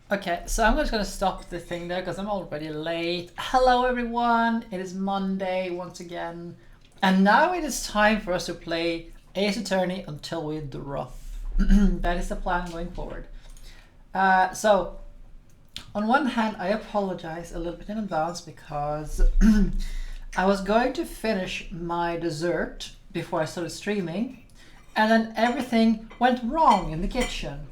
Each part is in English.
Okay, so I'm just gonna stop the thing there because I'm already late. Hello everyone, it is Monday once again. And now it is time for us to play Ace Attorney until we drop. That is the plan going forward. So, on one hand, I apologize a little bit in advance because I was going to finish my dessert before I started streaming, and then everything went wrong in the kitchen.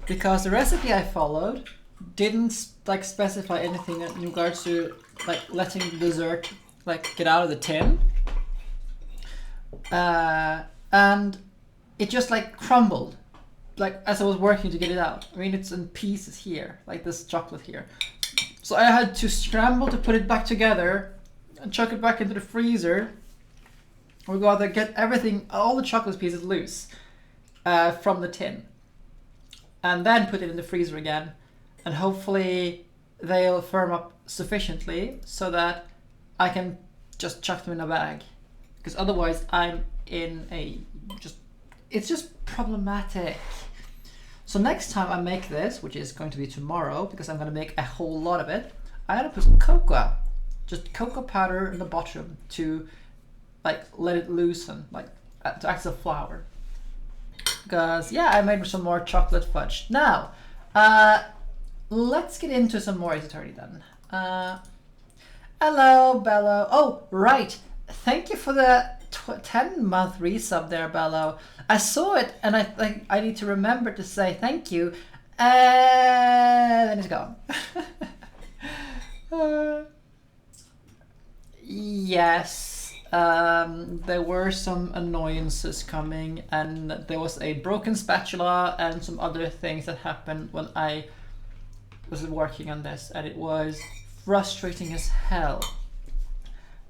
Because the recipe I followed didn't like specify anything in regards to like letting the dessert like get out of the tin, and it just like crumbled like as I was working to get it out. I mean, it's in pieces here, like this chocolate here. So I had to scramble to put it back together and chuck it back into the freezer. We got to get everything, all the chocolate pieces loose from the tin. And then put it in the freezer again, and hopefully they'll firm up sufficiently so that I can just chuck them in a bag. Because otherwise I'm in a it's just problematic. So next time I make this, which is going to be tomorrow, because I'm going to make a whole lot of it, I gotta put some cocoa, just cocoa powder in the bottom to like let it loosen, like to act as a flour. Because yeah, I made some more chocolate fudge. Now, let's get into some more Ace Attorney then. Hello, Bello. Oh, right. Thank you for the 10-month resub there, Bello. I saw it and I think I need to remember to say thank you. And then it's gone. Yes. There were some annoyances coming, and there was a broken spatula and some other things that happened when I was working on this, and it was frustrating as hell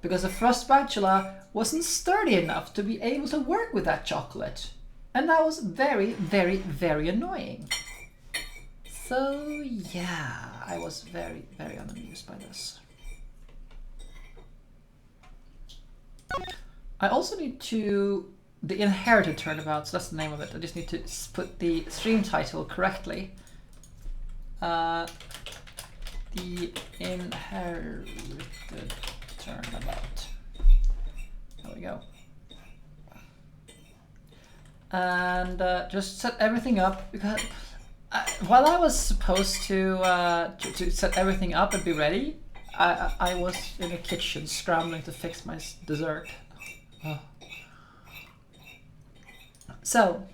because the frost spatula wasn't sturdy enough to be able to work with that chocolate, and that was very, very, very annoying. So yeah, I was very, very unamused by this. I also need to, the Inherited Turnabout, so that's the name of it. I just need to put the stream title correctly. The Inherited Turnabout. There we go. And just set everything up, because while I was supposed to set everything up and be ready, I was in the kitchen scrambling to fix my dessert. Oh. So,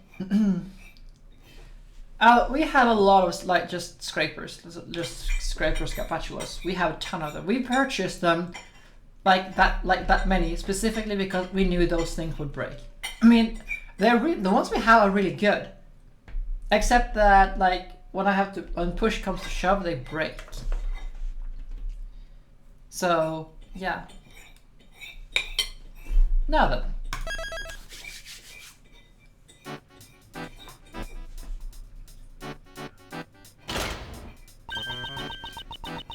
we have a lot of like just scrapers, spatulas. We have a ton of them. We purchased them like that many specifically because we knew those things would break. I mean, the ones we have are really good, except that like when push comes to shove, they break. So yeah. Now then.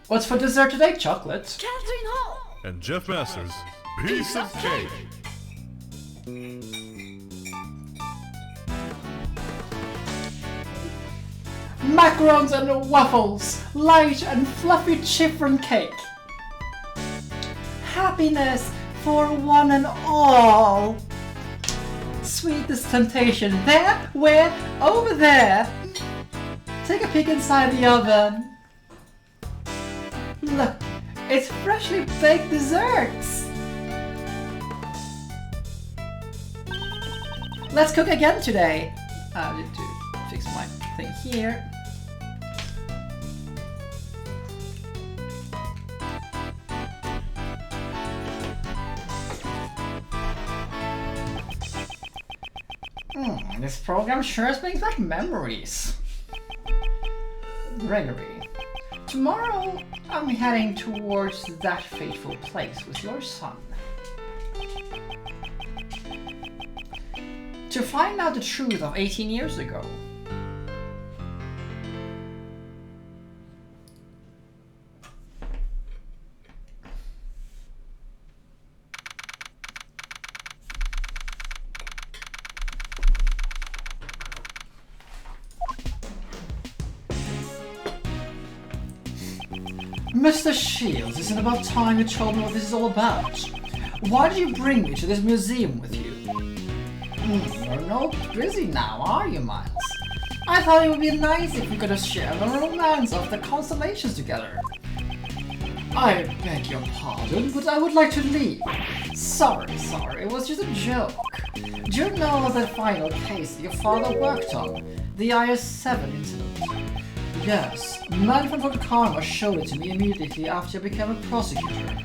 What's for dessert today? Chocolate. Catherine Hall! And Jeff Masters, piece of cake. Macarons and waffles, light and fluffy chiffon cake. Happiness for one and all. Sweetest temptation. There? Where? Over there. Take a peek inside the oven. Look, it's freshly baked desserts. Let's cook again today. I need to fix my thing here. This program sure brings back memories. Gregory, tomorrow I'm heading towards that fateful place with your son to find out the truth of 18 years ago. Mr. Shields, isn't it about time you told me what this is all about? Why did you bring me to this museum with you? You're not busy now, are you, Miles? I thought it would be nice if we could have shared the romance of the constellations together. I beg your pardon, but I would like to leave. Sorry, it was just a joke. Do you know that final case your father worked on? The IS-7 incident? Yes, Manfred von Karma showed it to me immediately after I became a prosecutor.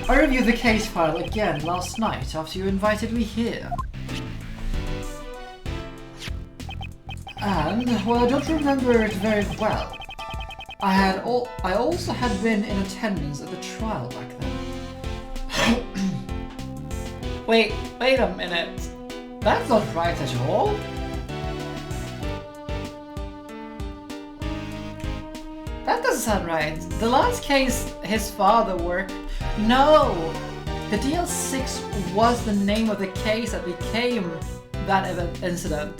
I reviewed the case file again last night after you invited me here. And, well, I don't remember it very well. I also had been in attendance at the trial back then. Wait a minute. That's not right at all. That doesn't sound right. The last case his father worked... No! The DL6 was the name of the case that became that incident.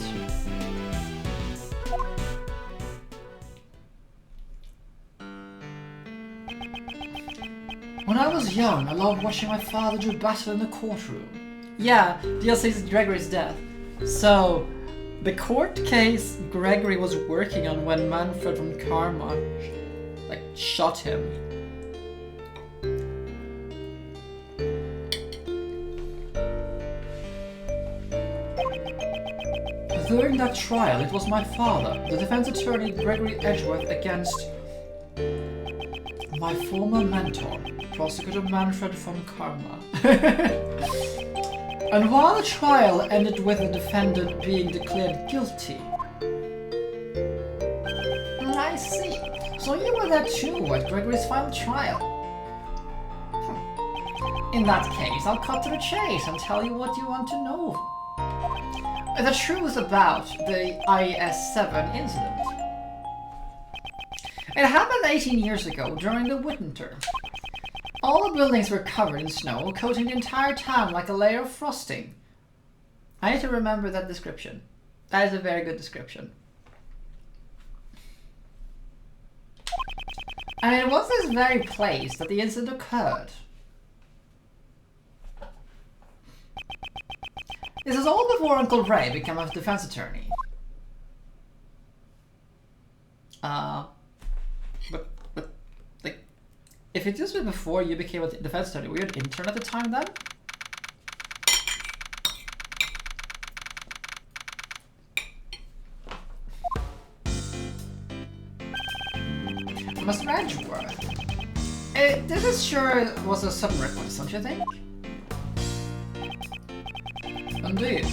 When I was young, I loved watching my father do battle in the courtroom. Yeah, DLC is Gregory's death. So, the court case Gregory was working on when Manfred von Karma, shot him. During that trial, it was my father, the defense attorney Gregory Edgeworth, against my former mentor, Prosecutor Manfred von Karma. And while the trial ended with the defendant being declared guilty... I see. So you were there too at Gregory's final trial. In that case, I'll cut to the chase and tell you what you want to know. The truth about the IS-7 incident. It happened 18 years ago during the winter. All the buildings were covered in snow, coating the entire town like a layer of frosting. I need to remember that description. That is a very good description. And it was this very place that the incident occurred. This is all before Uncle Ray became a defense attorney. If it just was before you became a defense attorney, were you an intern at the time then? Mr. Edgeworth. This is sure was a sudden request, don't you think? Indeed.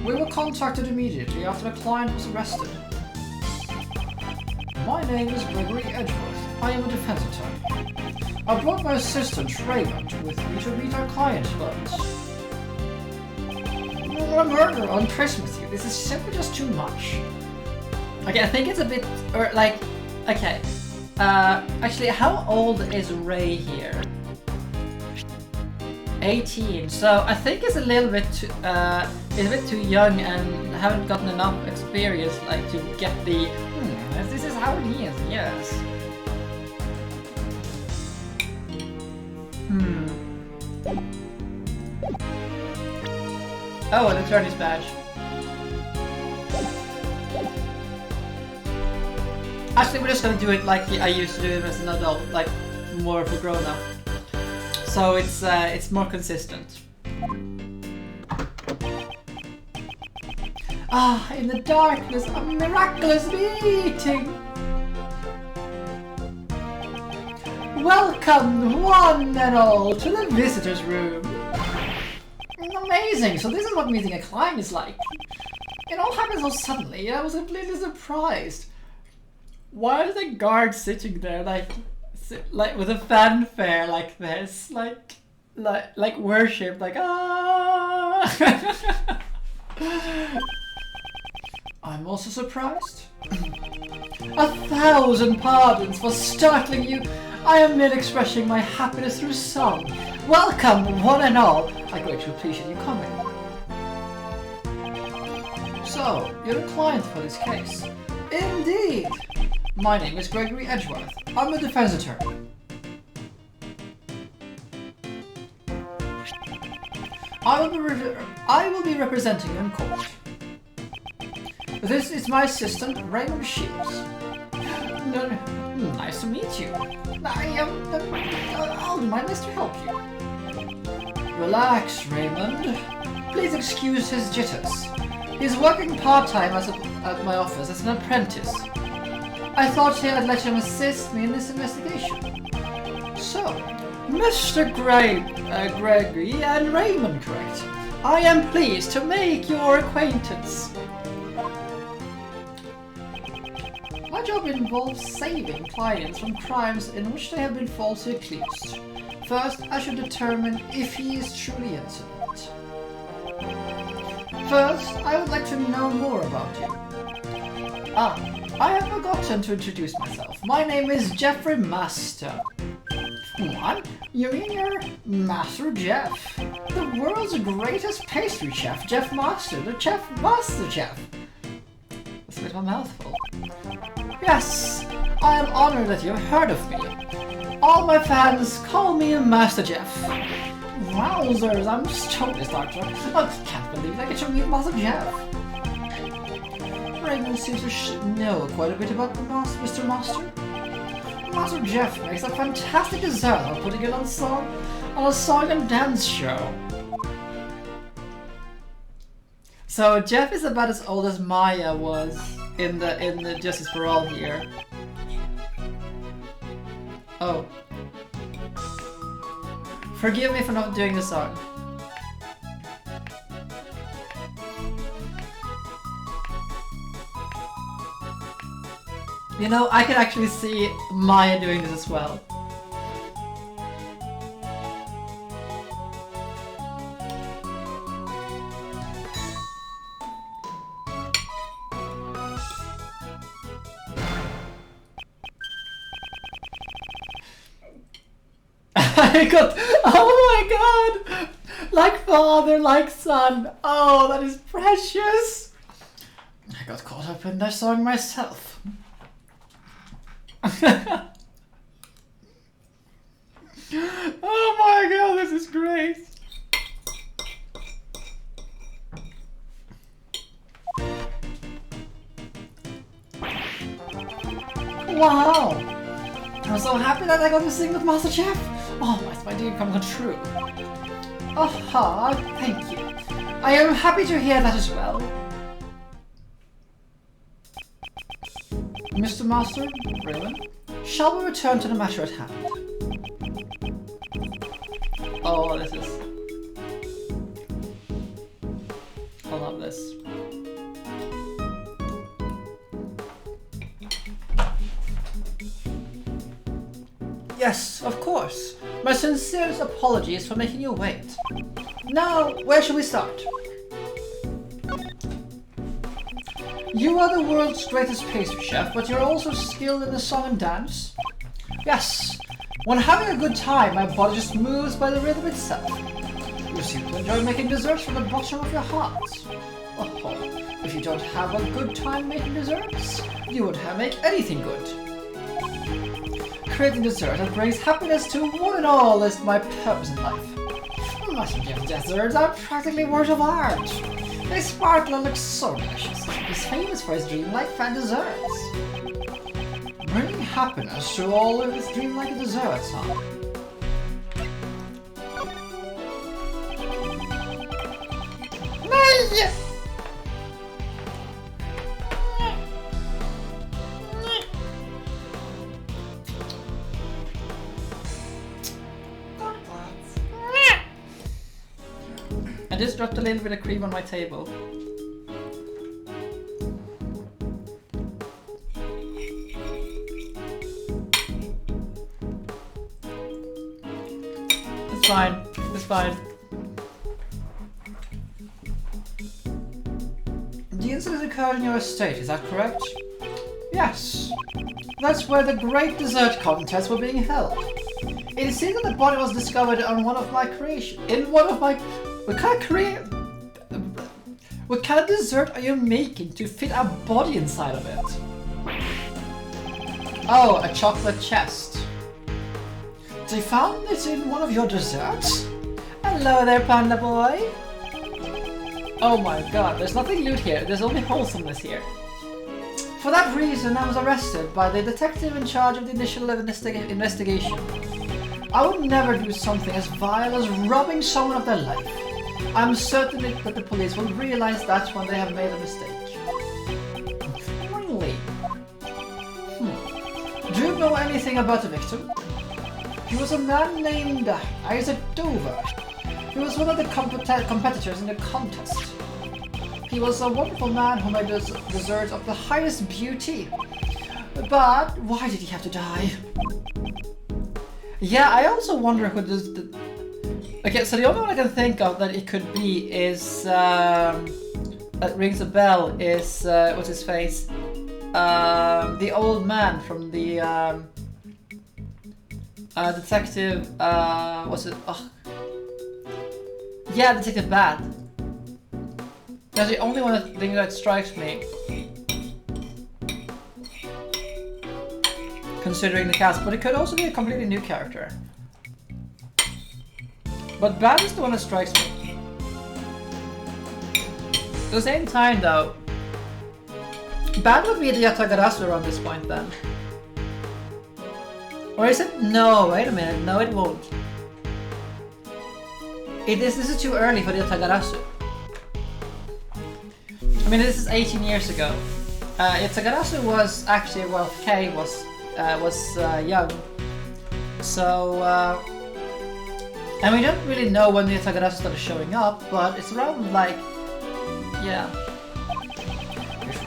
We were contacted immediately after the client was arrested. My name is Gregory Edgeworth. I am a defense attorney. I brought my assistant Raymond with me to meet our client, but... A murder on Christmas Eve. This is simply just too much. Okay, I think it's a bit... okay. Actually, how old is Ray here? 18. So I think it's a little bit too, too young and haven't gotten enough experience to get the this is how it is. Yes. Oh, an attorney's badge. Actually, we're just gonna do it like I used to do it as an adult, more of a grown-up. So it's more consistent. Ah, in the darkness, a miraculous meeting! Welcome, one and all, to the visitor's room. Amazing, so this is what meeting a client is like. It all happened so suddenly, I was completely surprised. Why is the guard sitting there with a fanfare like this, like worship, ah? I'm also surprised. 1,000 pardons for startling you. I am merely expressing my happiness through song. Welcome, one and all. I greatly appreciate you coming. So, you're the client for this case? Indeed. My name is Gregory Edgeworth. I'm a defense attorney. I will be representing you in court. This is my assistant, Raymond Shields. Nice to meet you. I'll do my best to help you. Relax, Raymond. Please excuse his jitters. He's working part-time at my office as an apprentice. I thought I'd let him assist me in this investigation. So, Mr. Gregory and Raymond, correct? I am pleased to make your acquaintance. My job involves saving clients from crimes in which they have been falsely accused. First, I should determine if he is truly innocent. First, I would like to know more about you. I have forgotten to introduce myself. My name is Jeffrey Master. What? You mean you're Master Jeff? The world's greatest pastry chef, Jeff Master, the Master Chef. That's a bit of a mouthful. Yes, I am honored that you've heard of me. All my fans call me Master Jeff. Wowzers, I'm just totally starstruck. I can't believe I get to meet Master Jeff. Raymond seems to know quite a bit about Mr. Master. Master Jeff makes a fantastic dessert while putting it on a song and dance show. So Jeff is about as old as Maya was in the Justice for All here. Oh. Forgive me for not doing the song. You know, I can actually see Maya doing this as well. I got, oh my god! Like father, like son. Oh, that is precious. I got caught up in that song myself. Oh my god, this is great. Wow! I'm so happy that I got to sing with Master Chef. Oh, my dream come true. Aha, thank you. I am happy to hear that as well. Mr. Master, Raymond, shall we return to the matter at hand? Oh, this is... I love this. Yes, of course. My sincerest apologies for making you wait. Now, where shall we start? You are the world's greatest pastry chef, but you're also skilled in the song and dance. Yes, when having a good time, my body just moves by the rhythm itself. You seem to enjoy making desserts from the bottom of your heart. Oh, if you don't have a good time making desserts, you won't make anything good. Creating dessert that brings happiness to one and all is my purpose in life. Master Jeff's desserts are practically works of art. They sparkle and look so delicious. He's famous for his dreamlike fan desserts. Bringing happiness to all of his dreamlike desserts, huh? No! I just dropped a little bit of cream on my table. It's fine. It's fine. The incident occurred in your estate, is that correct? Yes. That's where the great dessert contests were being held. It seems that the body was discovered on one of my creations. What kind of dessert are you making to fit a body inside of it? Oh, a chocolate chest. They found it in one of your desserts? Hello there, Panda Boy! Oh my god, there's nothing loot here, there's only wholesomeness here. For that reason, I was arrested by the detective in charge of the initial investigation. I would never do something as vile as robbing someone of their life. I'm certain that the police will realize that when they have made a mistake. Really? Do you know anything about the victim? He was a man named Isaac Dover. He was one of the competitors in the contest. He was a wonderful man who made desserts of the highest beauty. But why did he have to die? Yeah, I also wonder who this... Okay, so the only one I can think of that it could be is... that rings a bell is... what's his face? The old man from the... detective... what's it? Oh. Yeah, Detective Bad. That's the only one thing that strikes me. Considering the cast, but it could also be a completely new character. But Bad is the one that strikes me. At the same time though, Bad would be the Yatagarasu around this point then. Or is it? No, wait a minute, no it won't. This is too early for the Yatagarasu. I mean, this is 18 years ago. Yatagarasu was actually, well, Kei was young. So, and we don't really know when the Yatagarasu started showing up, but it's around like, yeah.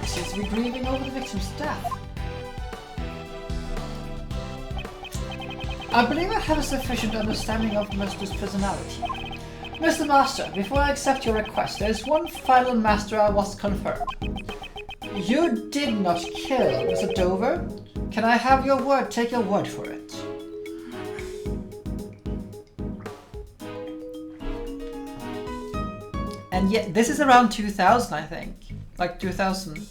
He seems to be grieving over the victim's death. I believe I have a sufficient understanding of Master's personality. Mr. Master, before I accept your request, there is one final matter I must confirm. You did not kill Mr. Dover. Can I have your word? Take your word for it. And yet, this is around 2000, I think. Like 2000.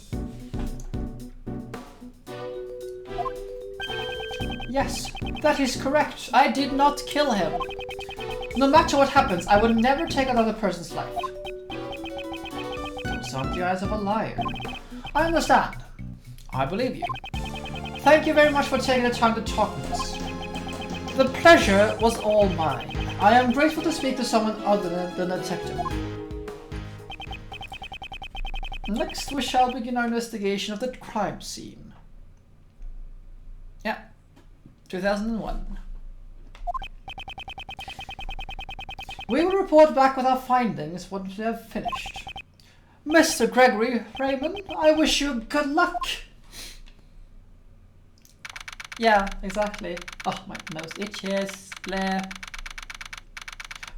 Yes, that is correct. I did not kill him. No matter what happens, I will never take another person's life. Those aren't the eyes of a liar. I understand. I believe you. Thank you very much for taking the time to talk with us. The pleasure was all mine. I am grateful to speak to someone other than a detective. Next, we shall begin our investigation of the crime scene. Yeah, 2001. We will report back with our findings once we have finished. Mr. Gregory Raymond, I wish you good luck. Yeah, exactly. Oh, my nose itches. Blah.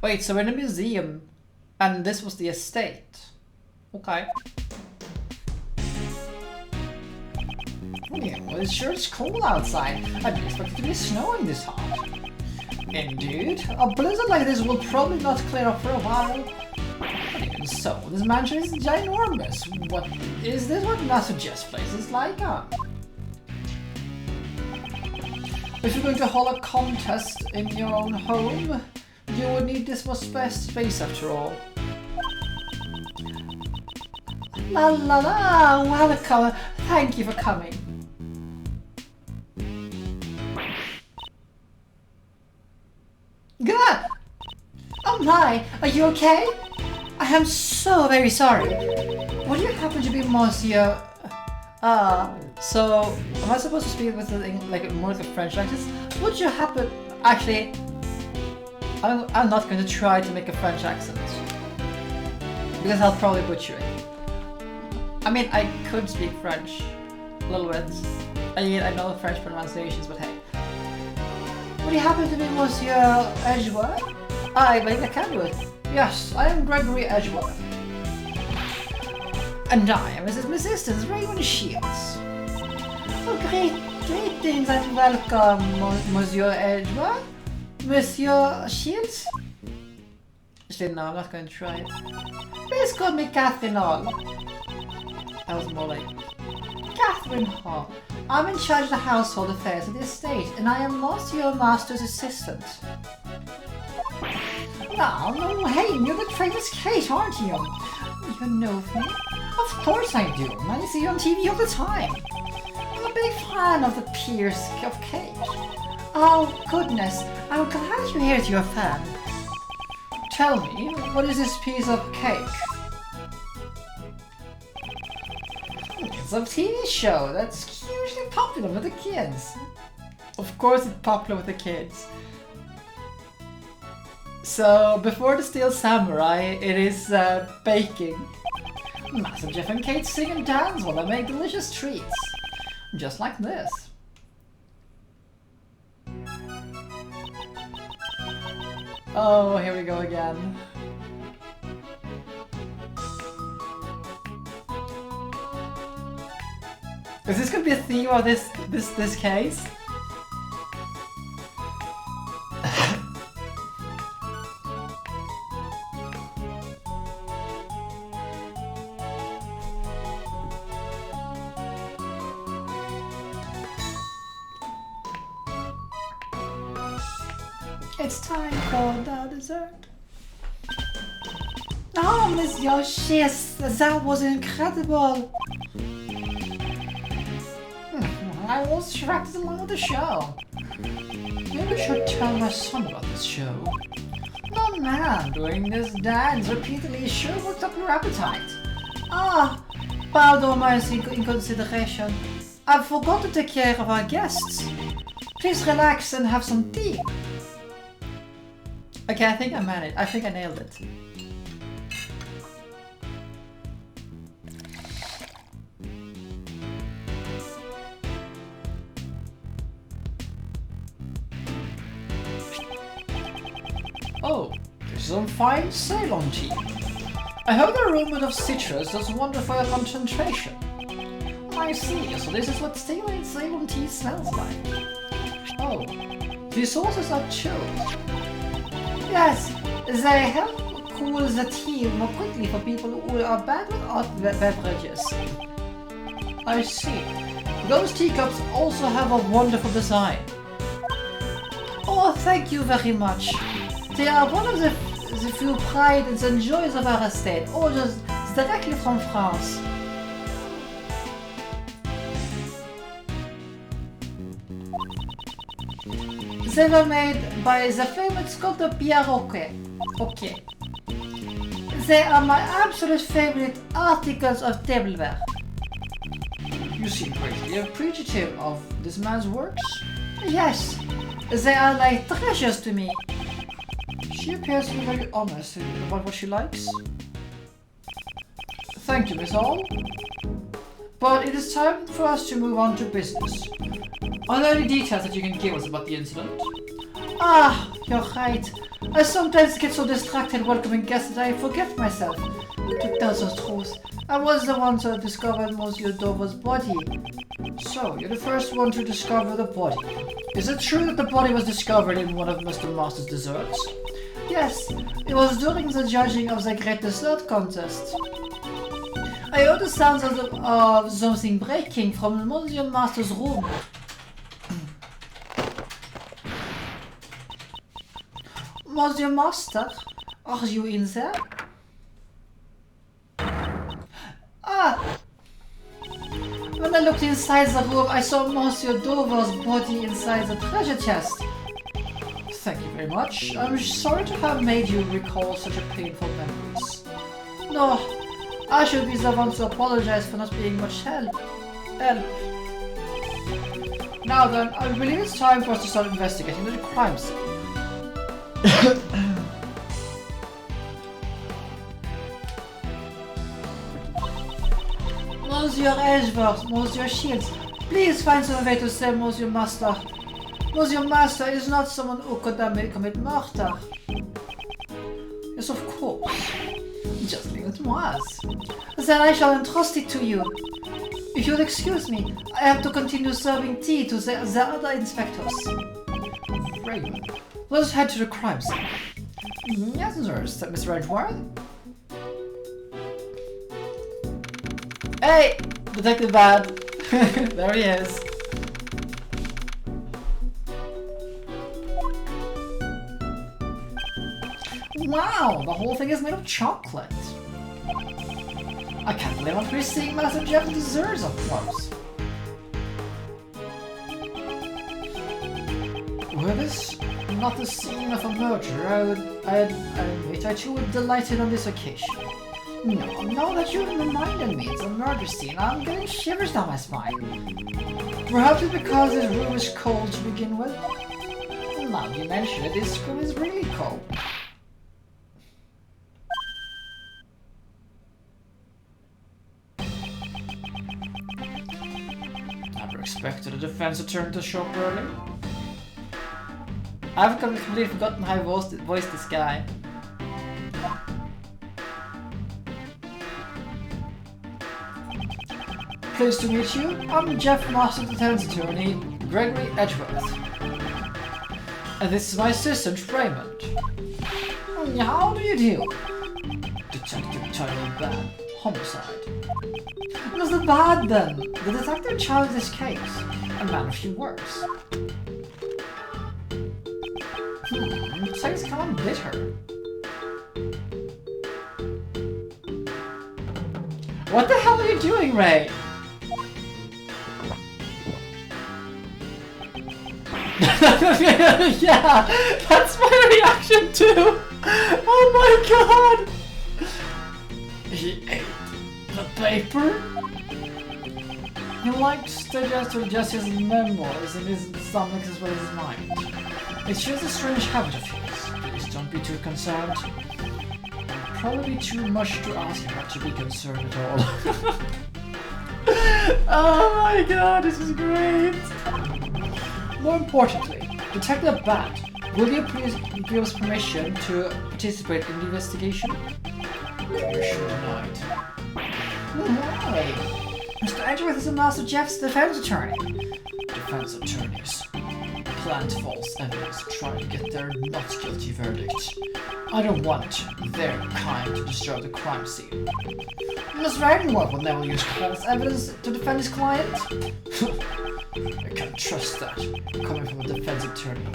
Wait, so we're in a museum, and this was the estate. Okay. Yeah, well, it sure is cold outside. I didn't expect it to be snowing this hard. Indeed, a blizzard like this will probably not clear up for a while. Even so, this mansion is ginormous. What is this? What Master Jeff's place is like, huh? If you're going to hold a contest in your own home, you would need this much space after all. La la la! Welcome! Thank you for coming. Good! Oh my! Are you okay? I am so very sorry. Would you happen to be Monsieur... so... Am I supposed to speak with like more like a French accent? Would you happen... Actually... I'm not going to try to make a French accent. Because I'll probably butcher it. I mean, I could speak French. A little bit. I mean, I know French pronunciations, but hey. Would you happen to be Monsieur Edgeworth? I believe I can do it. Yes, I am Gregory Edgeworth. And I am his assistant, Raymond Shields. Oh, greetings and welcome, Monsieur Edgeworth. Monsieur Shields? Actually, no, I'm not going to try it. Please call me Catherine Hall. That was more like... Catherine Hall. I'm in charge of the household affairs of the estate, and I am Monsieur Master's assistant. No, hey, you're the famous Kate, aren't you? You know me? Of course I do. I see you on TV all the time. I'm a big fan of the Piece of Cake. Oh, goodness. I'm glad you hear you're a fan. Tell me, what is this piece of cake? It's a TV show that's hugely popular with the kids. Of course it's popular with the kids. So, before the Steel Samurai, it is baking. Massive Jeff and Kate sing and dance while they make delicious treats. Just like this. Oh, here we go again. Is this gonna be a theme of this case? It's time for the dessert. Oh, Miss Yoshi, that was incredible. I was distracted along with the show. Maybe I should tell my son about this show. Oh man, doing this dance repeatedly sure worked up your appetite. Ah, pardon my inconsideration. I forgot to take care of our guests. Please relax and have some tea. Okay, I think I managed. I think I nailed it. Oh, this is some fine Ceylon tea. I heard the aroma of citrus does wonder for your concentration. I see, so this is what Ceylon tea smells like. Oh, the sauces are chilled. Yes, they help cool the tea more quickly for people who are bad with hot beverages. I see. Those teacups also have a wonderful design. Oh, thank you very much. They are one of the few prides and joys of our estate, orders directly from France. They were made by the famous sculptor Pierre Roquet. Okay. They are my absolute favorite articles of tableware. You seem greatly appreciative of this man's works. Yes, they are like treasures to me. She appears to be very honest about what she likes. Thank you, Miss Hall. But it is time for us to move on to business. Are there any details that you can give us about the incident? Ah, you're right. I sometimes get so distracted welcoming guests that I forget myself. To tell the truth, I was the one to discover Monsieur Dover's body. So, you're the first one to discover the body. Is it true that the body was discovered in one of Mr. Master's desserts? Yes, it was during the judging of the Great Dessert Contest. I heard the sounds of something breaking from Monsieur Master's room. Monsieur Master, are you in there? Ah! When I looked inside the room, I saw Monsieur Dover's body inside the treasure chest. Thank you very much. I'm sorry to have made you recall such a painful memories. No, I should be the one to apologize for not being much help. Now then, I believe it's time for us to start investigating the crime scene. Monsieur Edgeworth, Monsieur Shields, please find some way to save Monsieur Master. Monsieur Master is not someone who could commit murder. Yes, of course. Just leave it to us. Then I shall entrust it to you. If you'll excuse me, I have to continue serving tea to the other inspectors. Right. Let's head to the crime scene. Yes, sir, Mr. Edgeworth. Hey! Detective Bad! There he is. Wow, the whole thing is made of chocolate. I can't believe I'm actually seeing Master Jeff's desserts up close. Were this not the scene of a murder, I admit I too would delighted on this occasion. No, now that you've reminded me it's a murder scene, I'm getting shivers down my spine. Perhaps it's because this room is cold to begin with. Now you mention it, this room is really cold. Never expected a defense attorney to show up early. I've completely forgotten how I voiced this guy. Pleased to meet you. I'm Jeff Master Defense Attorney, Gregory Edgeworth. And this is my assistant, Raymond. How do you do? Detective Turnabout, homicide. What's the bad then? The detective charged this case. A man of few words. Looks like it's kind of bitter. What the hell are you doing, Ray? Yeah, that's my reaction too. Oh my god! He ate the paper? He likes to digest his memoirs in his stomach as well as his mind. It's just a strange habit of his. Please don't be too concerned. Probably too much to ask you not to be concerned at all. Oh my god, this is great! More importantly, Detective Bat, will you please give us permission to participate in the investigation? Permission denied. Why? Mr. Edgeworth is a Master Jeff's defense attorney. Defense attorneys plant false evidence to try to get their not guilty verdict. I don't want their kind to disturb the crime scene. Mr. Edgeworth will never use false evidence to defend his client. I can't trust that, coming from a defense attorney.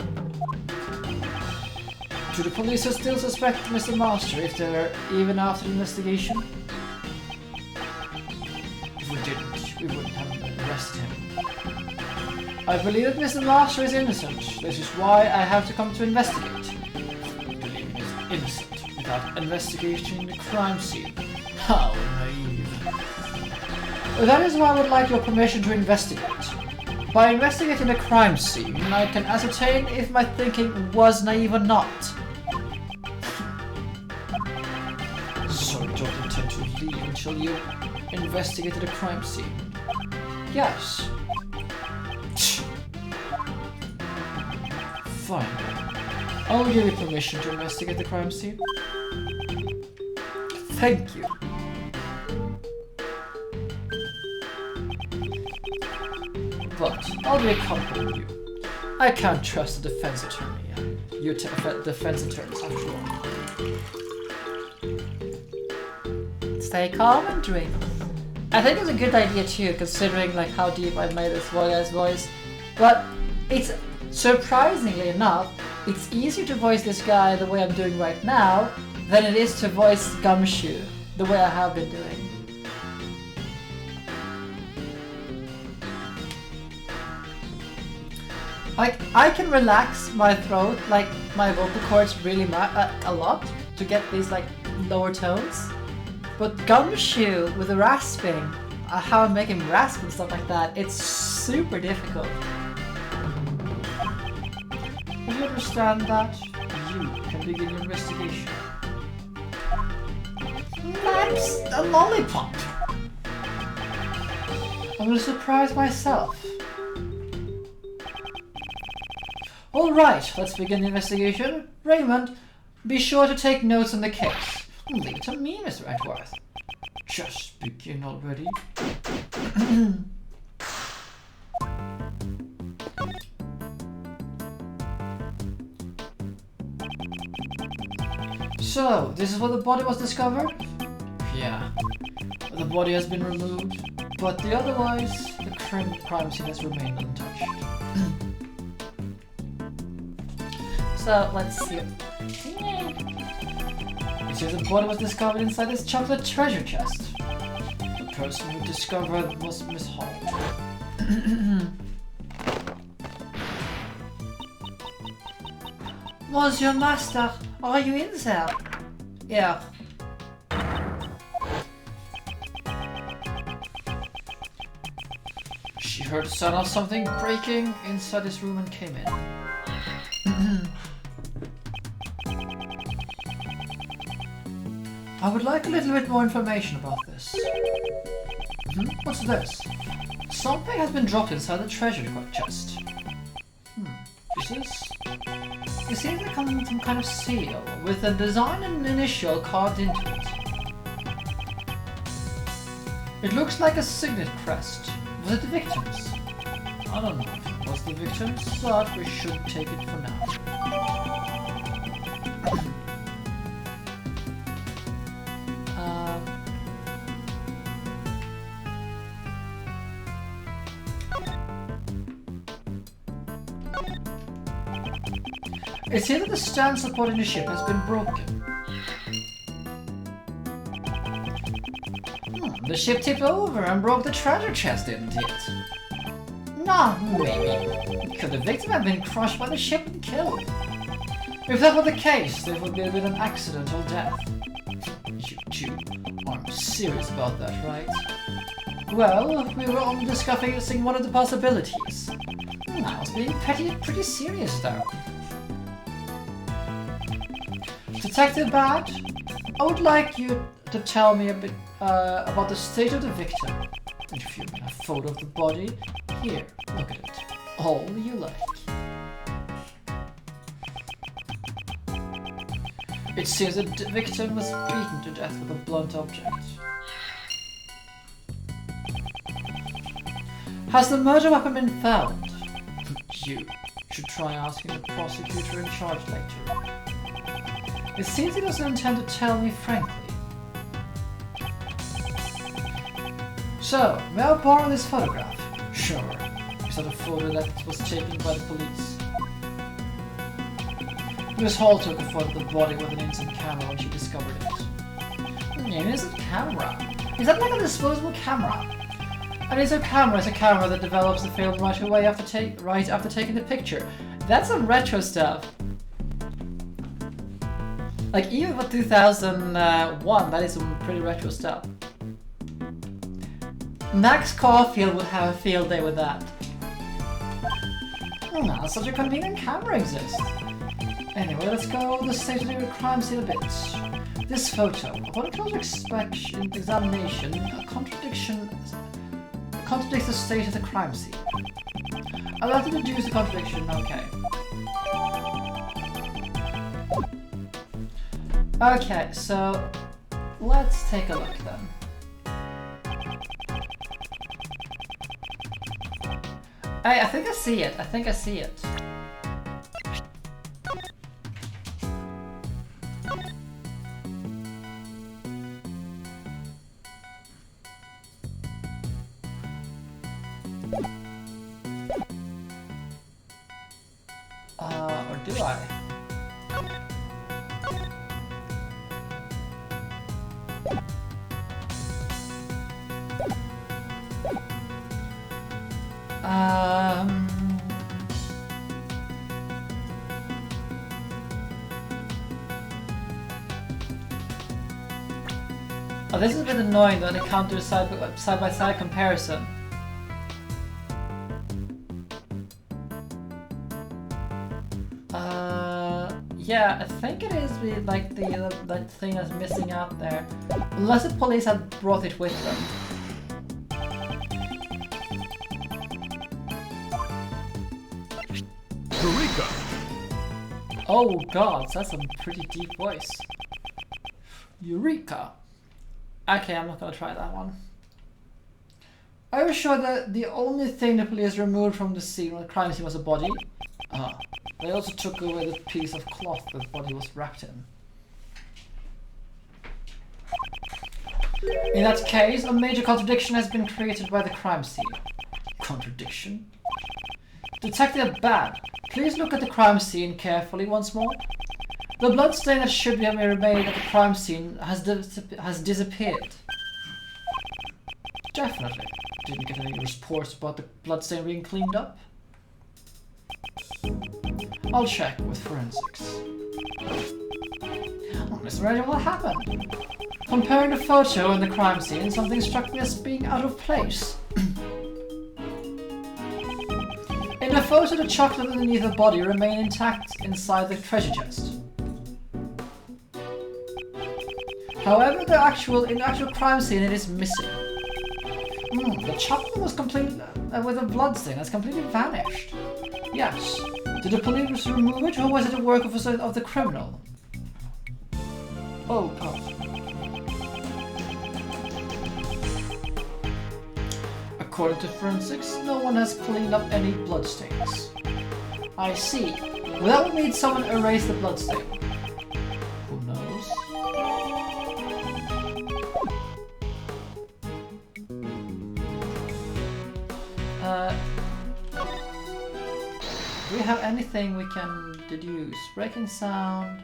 Do the police still suspect Mr. Master if they're even after the investigation? If we didn't, we wouldn't have arrested him. I believe that Mr. Master is innocent. This is why I have to come to investigate. Believing he's innocent without investigating the crime scene. How naive. That is why I would like your permission to investigate. By investigating the crime scene, I can ascertain if my thinking was naive or not. So you don't intend to leave until you investigated the crime scene? Yes. Fine. I'll give you permission to investigate the crime scene. Thank you. But I'll be accompanying you. I can't trust a defense attorney. You're defense attorneys after all. Stay calm and dream. I think it's a good idea too, considering like how deep I made this guy's voice. But it's surprisingly enough, it's easier to voice this guy the way I'm doing right now than it is to voice Gumshoe the way I have been doing. Like, I can relax my throat, like my vocal cords really a lot to get these like lower tones. But Gumshoe with the rasping, how I make him rasp and stuff like that, it's super difficult. If you understand that, you can begin your investigation. Nice! A lollipop! I'm gonna surprise myself. Alright, let's begin the investigation. Raymond, be sure to take notes on the case. Leave it to me, Mr. Edgeworth. Just begin already. So, this is where the body was discovered? Yeah. The body has been removed, but otherwise, the crime scene has remained untouched. So, let's see. Since the body was discovered inside this chocolate treasure chest. The person who discovered it was Miss Hall. Monsieur Master, are you in there? Yeah. She heard the sound of something breaking inside this room and came in. I would like a little bit more information about this. What's this? Something has been dropped inside the treasure chest. Is this? It seems like some kind of seal with a design and initial carved into it. It looks like a signet crest. Was it the victims? I don't know if it was the victims, but we should take it for now. It seems that the stand supporting the ship has been broken. The ship tipped over and broke the treasure chest, didn't it? No, maybe. Could the victim have been crushed by the ship and killed? If that were the case, there would have been an accident or death. You two aren't serious about that, right? Well, we were only discussing one of the possibilities. I was being pretty serious though. Detective Bad, I would like you to tell me a bit about the state of the victim. And if you mean a photo of the body, here, look at it. All you like. It seems the victim was beaten to death with a blunt object. Has the murder weapon been found? You should try asking the prosecutor in charge later. It seems he doesn't intend to tell me frankly. So, may I borrow this photograph? Sure. Is that a photo that was taken by the police? Miss Hall took a photo of the body with an instant camera when she discovered it. An instant camera? Is that like a disposable camera? An instant camera is a camera that develops the film right away after taking the picture. That's some retro stuff. Like, even for 2001, that is some pretty retro stuff. Max Caulfield would have a field day with that. Now, such a convenient camera exists. Anyway, let's go the state of the crime scene a bit. This photo, upon a close examination, contradicts the state of the crime scene. I'll have to deduce the contradiction, okay. Okay, so let's take a look then. Hey, I think I see it. Or do I? Oh, this is a bit annoying though, the counter side-by-side comparison. Yeah, I think it is like that thing that's missing out there. Unless the police had brought it with them. Eureka! Oh god, that's a pretty deep voice. Eureka! Okay, I'm not gonna try that one. Are you sure that the only thing the police removed from the scene of the crime scene was a body? They also took away the piece of cloth that the body was wrapped in. In that case, a major contradiction has been created by the crime scene. Contradiction? Detective Bad, please look at the crime scene carefully once more. The bloodstain that should have remained at the crime scene has disappeared. Definitely. Didn't get any reports about the bloodstain being cleaned up. I'll check with forensics. Mr. Redding, what happened? Comparing the photo and the crime scene, something struck me as being out of place. In the photo, the chocolate underneath the body remained intact inside the treasure chest. However, in the actual crime scene, it is missing. The chocolate was completely with a bloodstain has completely vanished. Yes. Did the police remove it, or was it a work of the criminal? Oh God. According to forensics, no one has cleaned up any bloodstains. I see. Well, that would mean someone erased the bloodstain. Who knows? Do we have anything we can deduce? Breaking sound.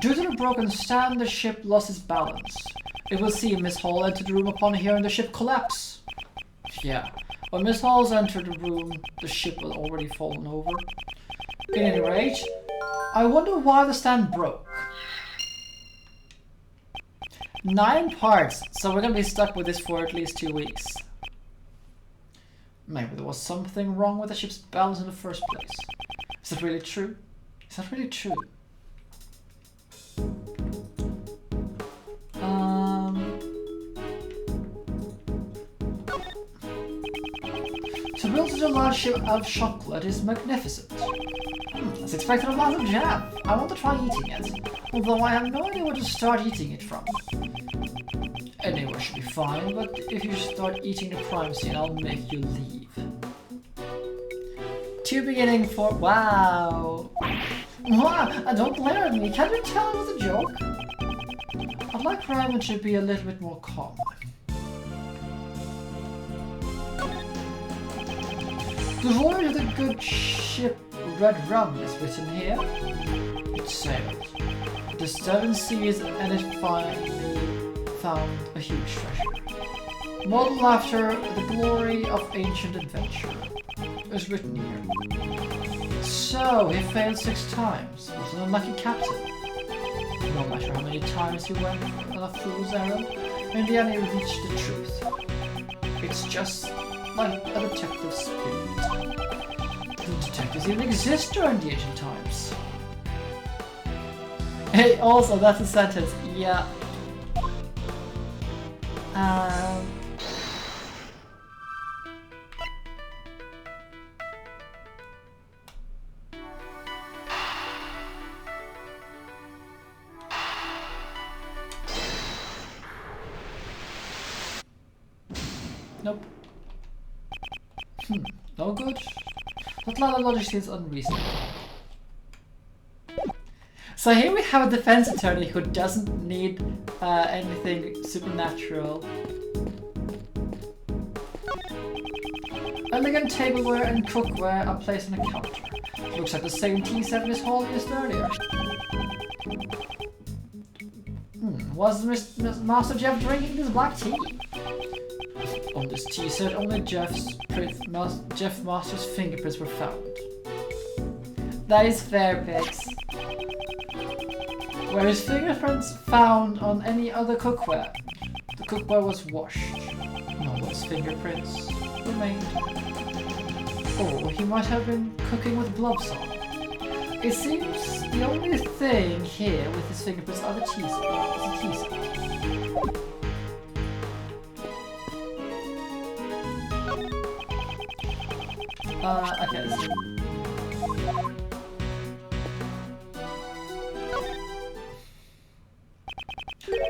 Due to the broken stand, the ship lost its balance. It will see Miss Hall enter the room upon hearing the ship collapse. Yeah, when Miss Hall's entered the room, the ship had already fallen over. In any rate, I wonder why the stand broke. 9 parts, so we're gonna be stuck with this for at least 2 weeks. Maybe there was something wrong with the ship's balance in the first place. Is that really true? Is that really true? To build such a large ship out of chocolate is magnificent. As expected, a lot of jam. I want to try eating it, although I have no idea where to start eating it from. Anywhere should be fine, but if you start eating the crime scene, I'll make you leave. To beginning for... Wow! Wow! Don't glare at me, can't you tell it was a joke? I'd like Ryman to be a little bit more calm. The voyage of the good ship Red Rum is written here. It sailed the 7 seas and it finally found a huge treasure. Modeled after the glory of ancient adventure is written here. So, he failed 6 times. Was an unlucky captain. No matter how many times he went on a fool's errand, in the end he reached the truth. It's just like a detective spirit. Detectives even exist during the ancient times. Hey, also, that's a sentence. Yeah. Nope. No good. That line of logic seems unreasonable. So here we have a defense attorney who doesn't need anything supernatural. Elegant tableware and cookware are placed on a counter. Looks like the same tea set Miss Hall used earlier. Was Master Jeff drinking this black tea? On this tea set, only Jeff Master's fingerprints were found. That is fair, Pix. Were his fingerprints found on any other cookware? The cookware was washed. No one's fingerprints remained. Or he might have been cooking with gloves on. It seems the only thing here with his fingerprints are the tea set. Okay, let's see.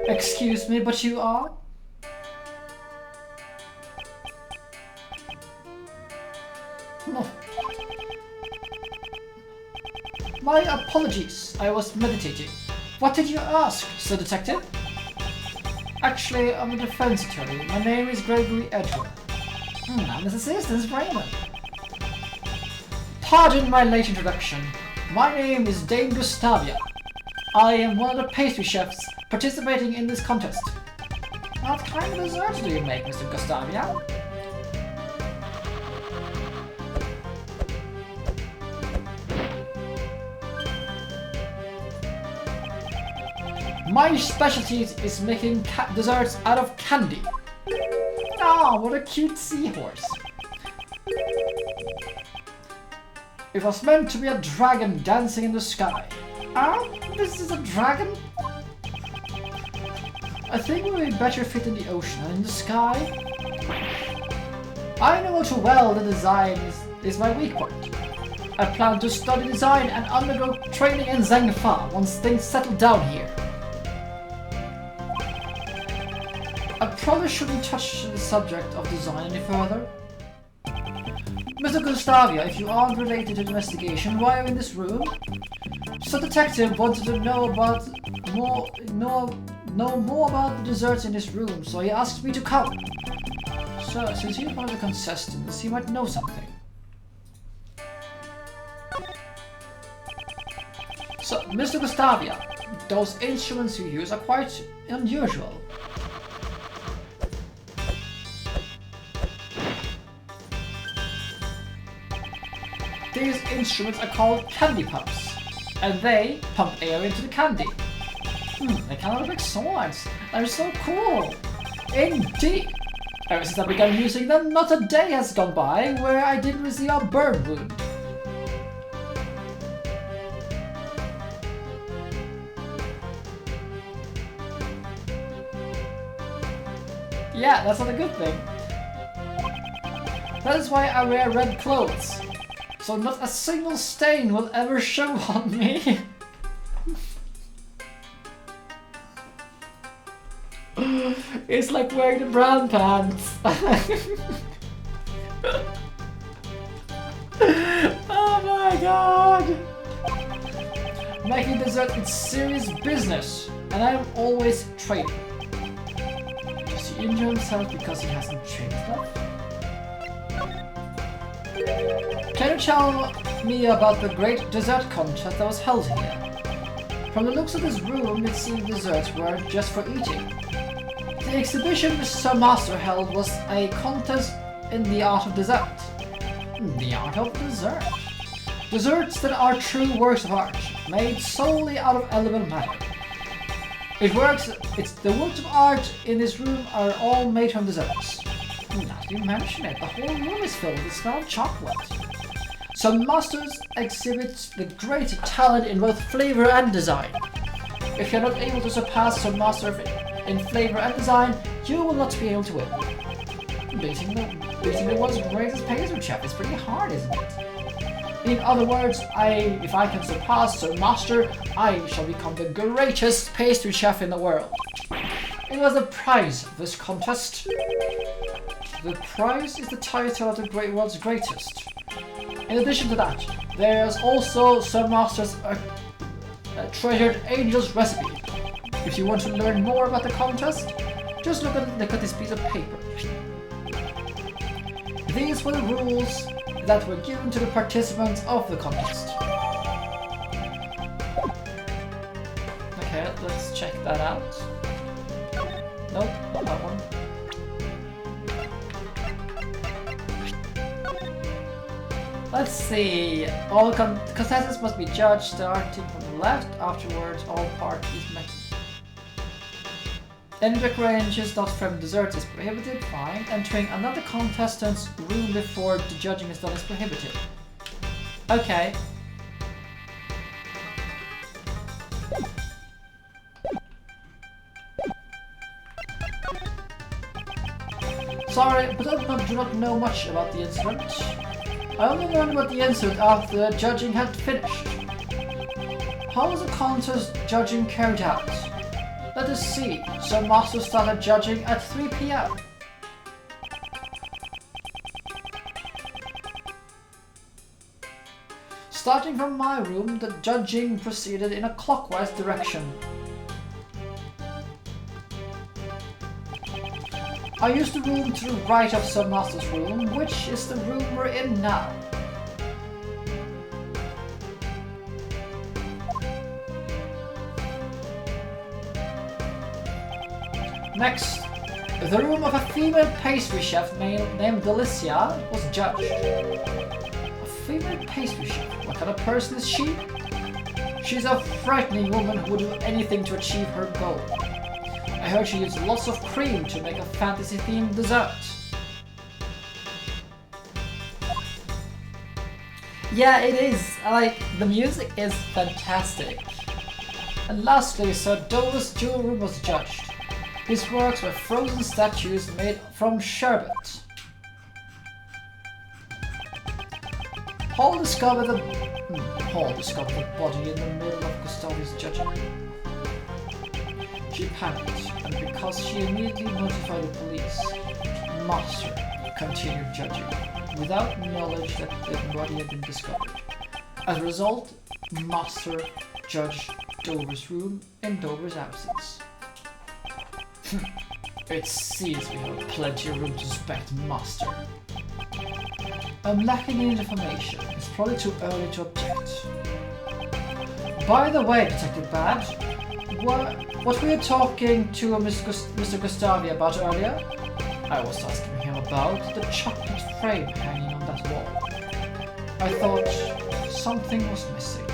Excuse me, but you are? No. My apologies, I was meditating. What did you ask, Sir Detective? Actually, I'm a defense attorney. My name is Gregory Edgeworth. I'm his assistant, Raymond. Pardon my late introduction. My name is Dame Gustavia. I am one of the pastry chefs participating in this contest. What kind of desserts do you make, Mr. Gustavia? My specialty is making desserts out of candy. Ah, what a cute seahorse. It was meant to be a dragon dancing in the sky. Ah, this is a dragon? I think it would be better fit in the ocean than in the sky. I know all too well that design is my weak point. I plan to study design and undergo training in Zhangfa once things settle down here. I probably shouldn't touch the subject of design any further. Mr. Gustavia, if you aren't related to the investigation, why are you in this room? So the detective wanted to know more about the desserts in this room, so he asked me to come. So, since he's one of the contestants, he might know something. So, Mr. Gustavia, those instruments you use are quite unusual. These instruments are called candy pumps, and they pump air into the candy. They kind of look like swords. They're so cool. Indeed. Ever since I began using them, not a day has gone by where I didn't receive a burn wound. Yeah, that's not a good thing. That is why I wear red clothes. So not a single stain will ever show on me. It's like wearing the brown pants. Oh my god! Making dessert is serious business, and I'm always trading. Does he injure himself because he hasn't trained enough? Can you tell me about the great dessert contest that was held here? From the looks of this room, it seemed desserts were just for eating. The exhibition Mr. Master held was a contest in the art of dessert. The art of dessert. Desserts that are true works of art, made solely out of elemental matter. The works of art in this room are all made from desserts. Now you mention it, the whole room is filled with the smell of chocolate. Some masters exhibit the great talent in both flavor and design. If you're not able to surpass some master in flavor and design, you will not be able to win. Beating the world's greatest pastry chef is pretty hard, isn't it? In other words, if I can surpass Sir Master, I shall become the greatest pastry chef in the world. It was the prize of this contest. The prize is the title of the world's greatest. In addition to that, there's also Sir Master's treasured angel's recipe. If you want to learn more about the contest, just look at this piece of paper. These were the rules that were given to the participants of the contest. Okay, let's check that out. Nope, not that one. Let's see. All contestants must be judged starting from the left. Afterwards, all parties met. Entering ranges not from dessert is prohibited. Fine. Entering another contestant's room before the judging is done is prohibited. Okay. Sorry, but I do not know much about the incident. I only learned about the incident after the judging had finished. How was the contest judging carried out? Let us see. Sir Master started judging at 3 p.m. Starting from my room, the judging proceeded in a clockwise direction. I used the room to the right of Sir Master's room, which is the room we're in now. Next, the room of a female pastry chef named Delicia was judged. A female pastry chef? What kind of person is she? She's a frightening woman who would do anything to achieve her goal. I heard she used lots of cream to make a fantasy-themed dessert. Yeah, it is. The music is fantastic. And lastly, Sir Dover's jewel room was judged. His works were frozen statues made from sherbet. Paul discovered the body in the middle of Gustavi's judging. She panicked, and because she immediately notified the police, Master continued judging, without knowledge that the body had been discovered. As a result, Master judged Dover's room in Dover's absence. It seems we have plenty of room to suspect Master. I'm lacking in information. It's probably too early to object. By the way, Detective Badge, what were you talking to Mr. Gustavi about earlier? I was asking him about the chocolate frame hanging on that wall. I thought something was missing.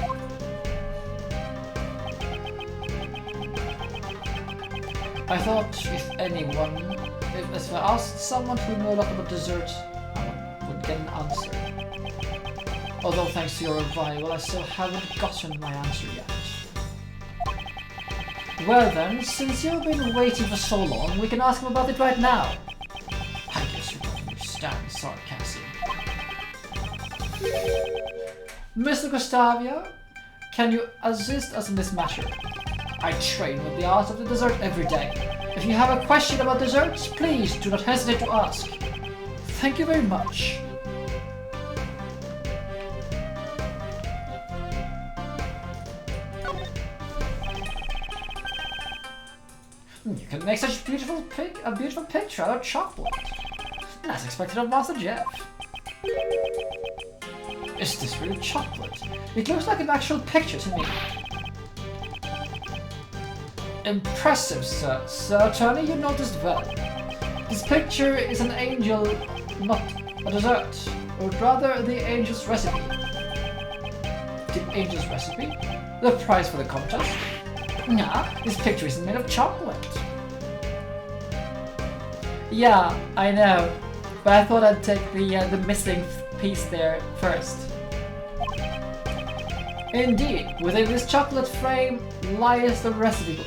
I thought if I asked someone who knew a lot about dessert, I would get an answer. Although thanks to your revival, I still haven't gotten my answer yet. Well then, since you've been waiting for so long, we can ask him about it right now. I guess you don't understand sarcasm. Mr. Gustavia, can you assist us in this matter? I train with the art of the dessert every day. If you have a question about desserts, please do not hesitate to ask. Thank you very much. You can make such a beautiful picture out of chocolate. As expected of Master Jeff. Is this really chocolate? It looks like an actual picture to me. Impressive, sir. Sir Attorney, you noticed well. This picture is an angel, not a dessert. Or rather, the angel's recipe. The angel's recipe? The prize for the contest? Nah, this picture isn't made of chocolate. Yeah, I know. But I thought I'd take the missing piece there first. Indeed, within this chocolate frame lies the recipe book.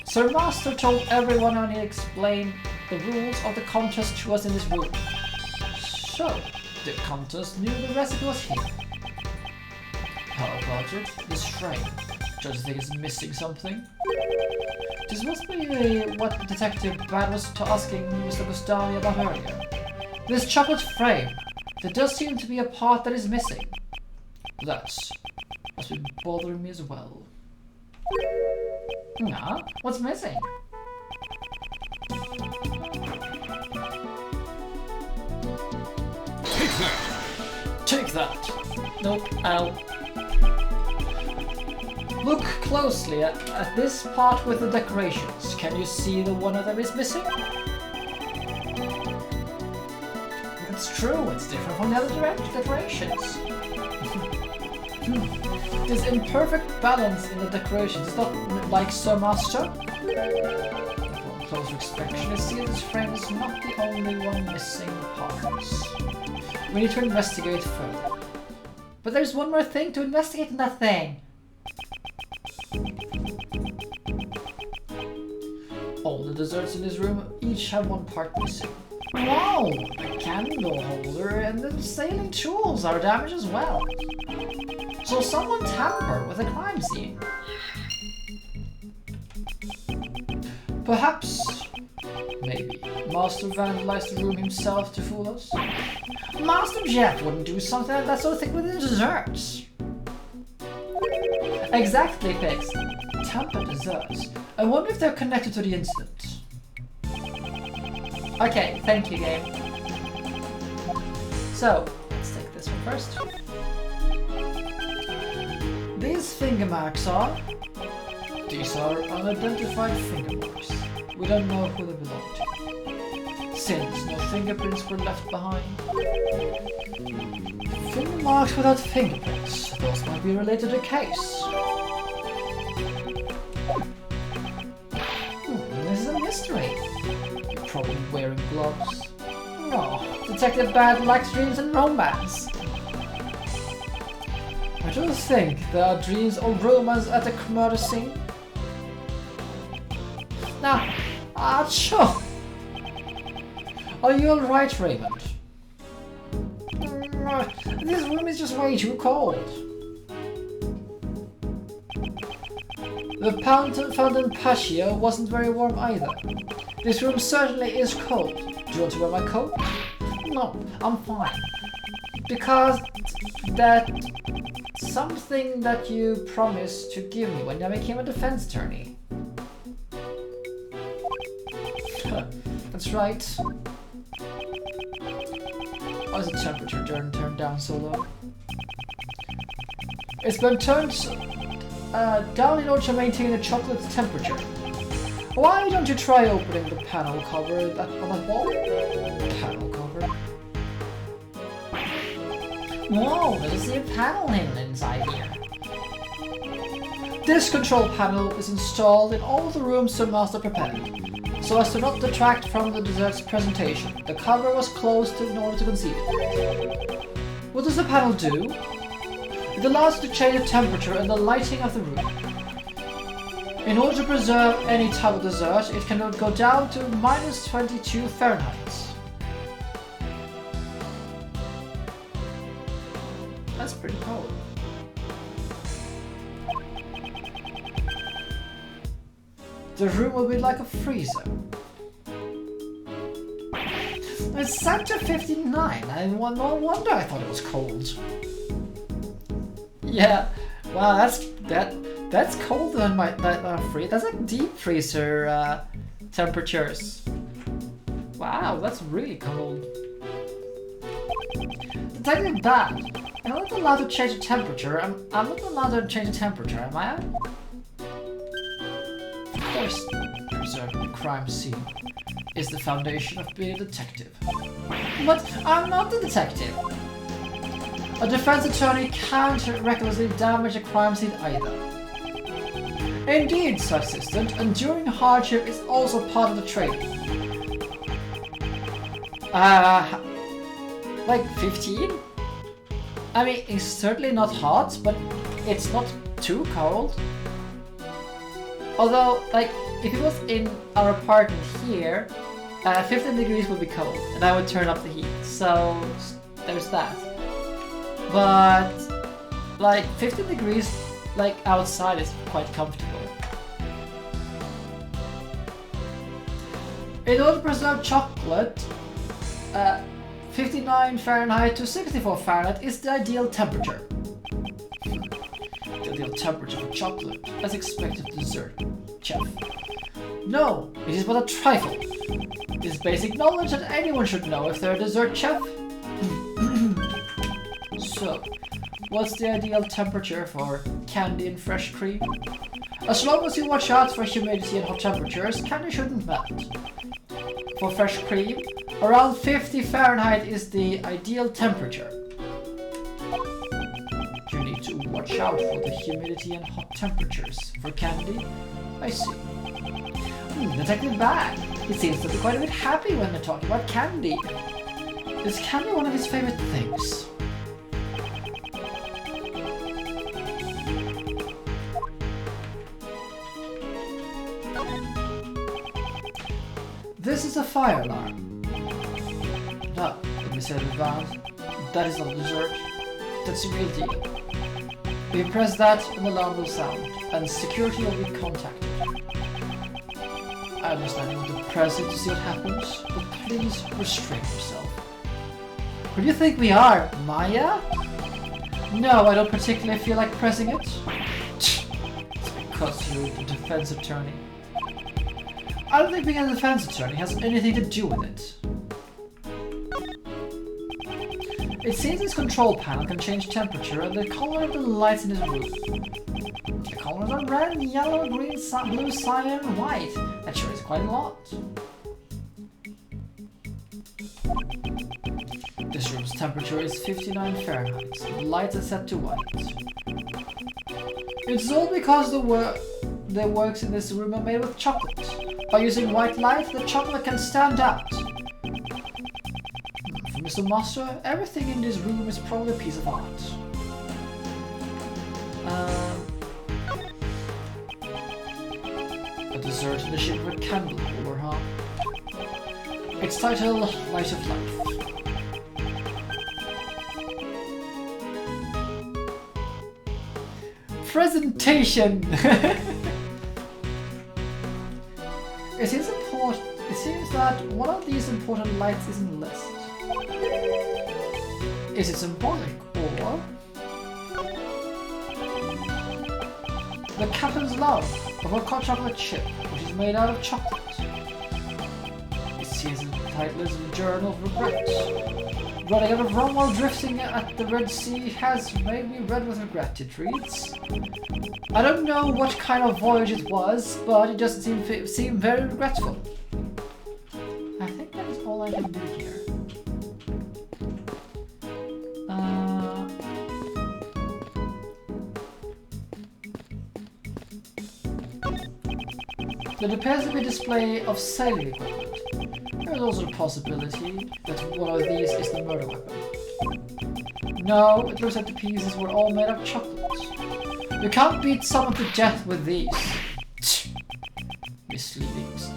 Sir Master told everyone and he explained the rules of the contest to us in this room. So, the contest knew the recipe was here. How about it? This frame. Just think it's missing something. This must be what Detective Bad was asking Mr. Gustavi about earlier. This chocolate frame. There does seem to be a part that is missing. That's been bothering me as well. Nah, what's missing? Take that! Take that! Nope, ow. Look closely at this part with the decorations. Can you see the one of them is missing? It's true, it's different from the other decorations. This imperfect balance in the decorations is not like Sir Master. Upon closer inspection, I see this frame is not the only one missing parts. We need to investigate further. But there's one more thing to investigate in that thing. All the desserts in this room each have one part missing. Wow! The candle holder and the sailing tools are damaged as well. So someone tampered with the crime scene. Perhaps, maybe, Master vandalized the room himself to fool us? Master Jeff wouldn't do something like that sort of thing with his desserts. Exactly, Pix. Tamper desserts. I wonder if they're connected to the incident. Okay, thank you, game. So, let's take this one first. These finger marks are... These are unidentified finger marks. We don't know who they belong to. Since no fingerprints were left behind. Finger marks without fingerprints. Those might be related to the case. This is a mystery. You're probably wearing gloves. Oh, Detective Bad likes dreams and romance. I don't think there are dreams or romance at the murder scene. Now, sure. Are you alright, Raymond? This room is just way too cold. The fountain patio wasn't very warm either. This room certainly is cold. Do you want to wear my coat? No, I'm fine. Because that's something that you promised to give me when I became a defense attorney. That's right. Why is the temperature turned down so low? It's been turned down in order to maintain the chocolate temperature. Why don't you try opening the panel cover on that wall? Panel cover? Whoa, there's a panel hidden inside here. This control panel is installed in all the rooms Sir Master prepared, so as to not detract from the dessert's presentation. The cover was closed in order to conceal it. What does the panel do? It allows you to change the temperature and the lighting of the room. In order to preserve any type of dessert, it can go down to -22 Fahrenheit. That's pretty cold. The room will be like a freezer. It's set to 59. No wonder I thought it was cold. Yeah, wow, that's colder than my freeze. That's like deep freezer temperatures. Wow, that's really cold. Detective Bad. I'm not allowed to change the temperature. I'm not allowed to change the temperature, am I? Of course, preserving the crime scene is the foundation of being a detective. But I'm not the detective. A defense attorney can't recklessly damage a crime scene either. Indeed, Sir Assistant, enduring hardship is also part of the training. Like 15? I mean, it's certainly not hot, but it's not too cold. Although, like, if it was in our apartment here, 15 degrees would be cold, and I would turn up the heat, so there's that. But, like, 15 degrees, like, outside is quite comfortable. In order to preserve chocolate, 59 Fahrenheit to 64 Fahrenheit is the ideal temperature. The ideal temperature for chocolate, as expected dessert, chef. No, it is but a trifle. It is basic knowledge that anyone should know if they're a dessert chef. So, what's the ideal temperature for candy and fresh cream? As long as you watch out for humidity and hot temperatures, candy shouldn't melt. For fresh cream, around 50 Fahrenheit is the ideal temperature. You need to watch out for the humidity and hot temperatures. For candy, I see. Detective Bad. He seems to be quite a bit happy when they're talking about candy. Is candy one of his favorite things? This is a fire alarm. No, let me say in advance. That is not dessert. That's a real deal. We press that, an alarm will sound, and security will be contacted. I understand you want to press it to see what happens, but please restrain yourself. Who do you think we are, Maya? No, I don't particularly feel like pressing it. It's because you're the defense attorney. I don't think being a defense attorney has anything to do with it. It seems this control panel can change temperature and the color of the lights in this room. The colors are red, yellow, green, blue, cyan, and white. That sure is quite a lot. This room's temperature is 59 Fahrenheit. The lights are set to white. It's all because the works in this room are made with chocolate. By using white light, the chocolate can stand out. For Mr. Master, everything in this room is probably a piece of art. A dessert in the shape of a candle holder, huh? Its title, Light of Life. Presentation! It seems that one of these important lights is in the list. Is it symbolic, or the captain's love of a hot chocolate chip, which is made out of chocolate? It seems the title is the Journal of Regret. Running out of rum while drifting at the Red Sea has made me red with regret, it reads. I don't know what kind of voyage it was, but it doesn't seem very regretful. I think that is all I can do here. There appears to be a display of sailing equipment. There is also a possibility that one of these is the murder weapon. No, it looks like the pieces were all made of chocolate. You can't beat someone to death with these. Misleadings.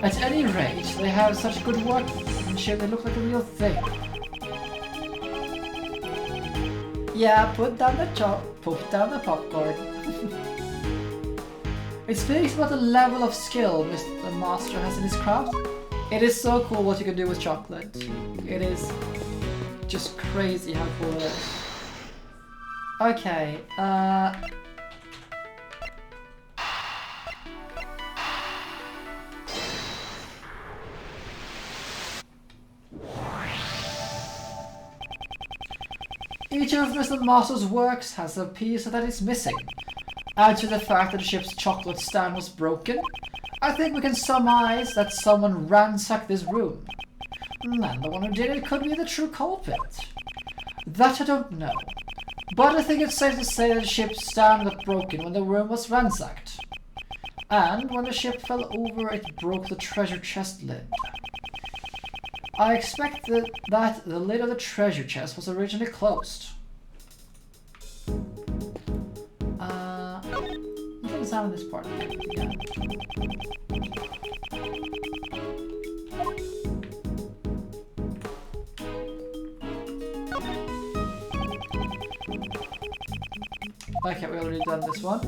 At any rate, they have such good workmanship they look like a real thing. Yeah, put down the popcorn. It speaks about the level of skill Mr. Master has in his craft. It is so cool what you can do with chocolate. It is just crazy how cool it is. Okay, each of Mr. Master's works has a piece that is missing. Add to the fact that the ship's chocolate stand was broken, I think we can surmise that someone ransacked this room. And the one who did it could be the true culprit. That I don't know. But I think it's safe to say that the ship's stand was broken when the room was ransacked. And when the ship fell over, it broke the treasure chest lid. I expect that the lid of the treasure chest was originally closed. Look at the sound of this part. Yeah. Okay, we already done this one.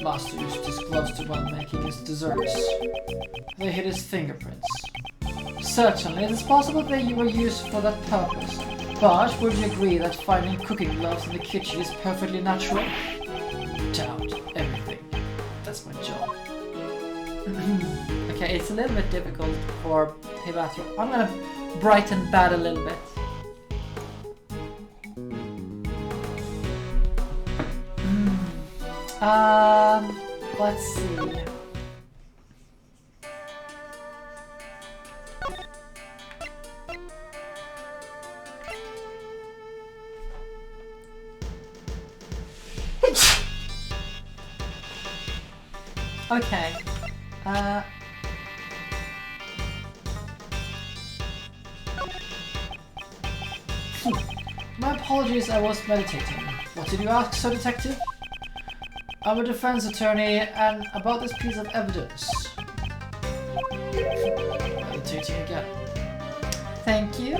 Master used his gloves to while making his desserts. They hid his fingerprints. Certainly, it is possible they were used for that purpose. But would you agree that finding cooking gloves in the kitchen is perfectly natural? Doubt everything. That's my job. Okay, it's a little bit difficult for Hibatro. I'm gonna brighten bad a little bit. Let's see. Okay. My apologies, I was meditating. What did you ask, sir detective? I'm a defense attorney, and about this piece of evidence. Meditating again. Thank you.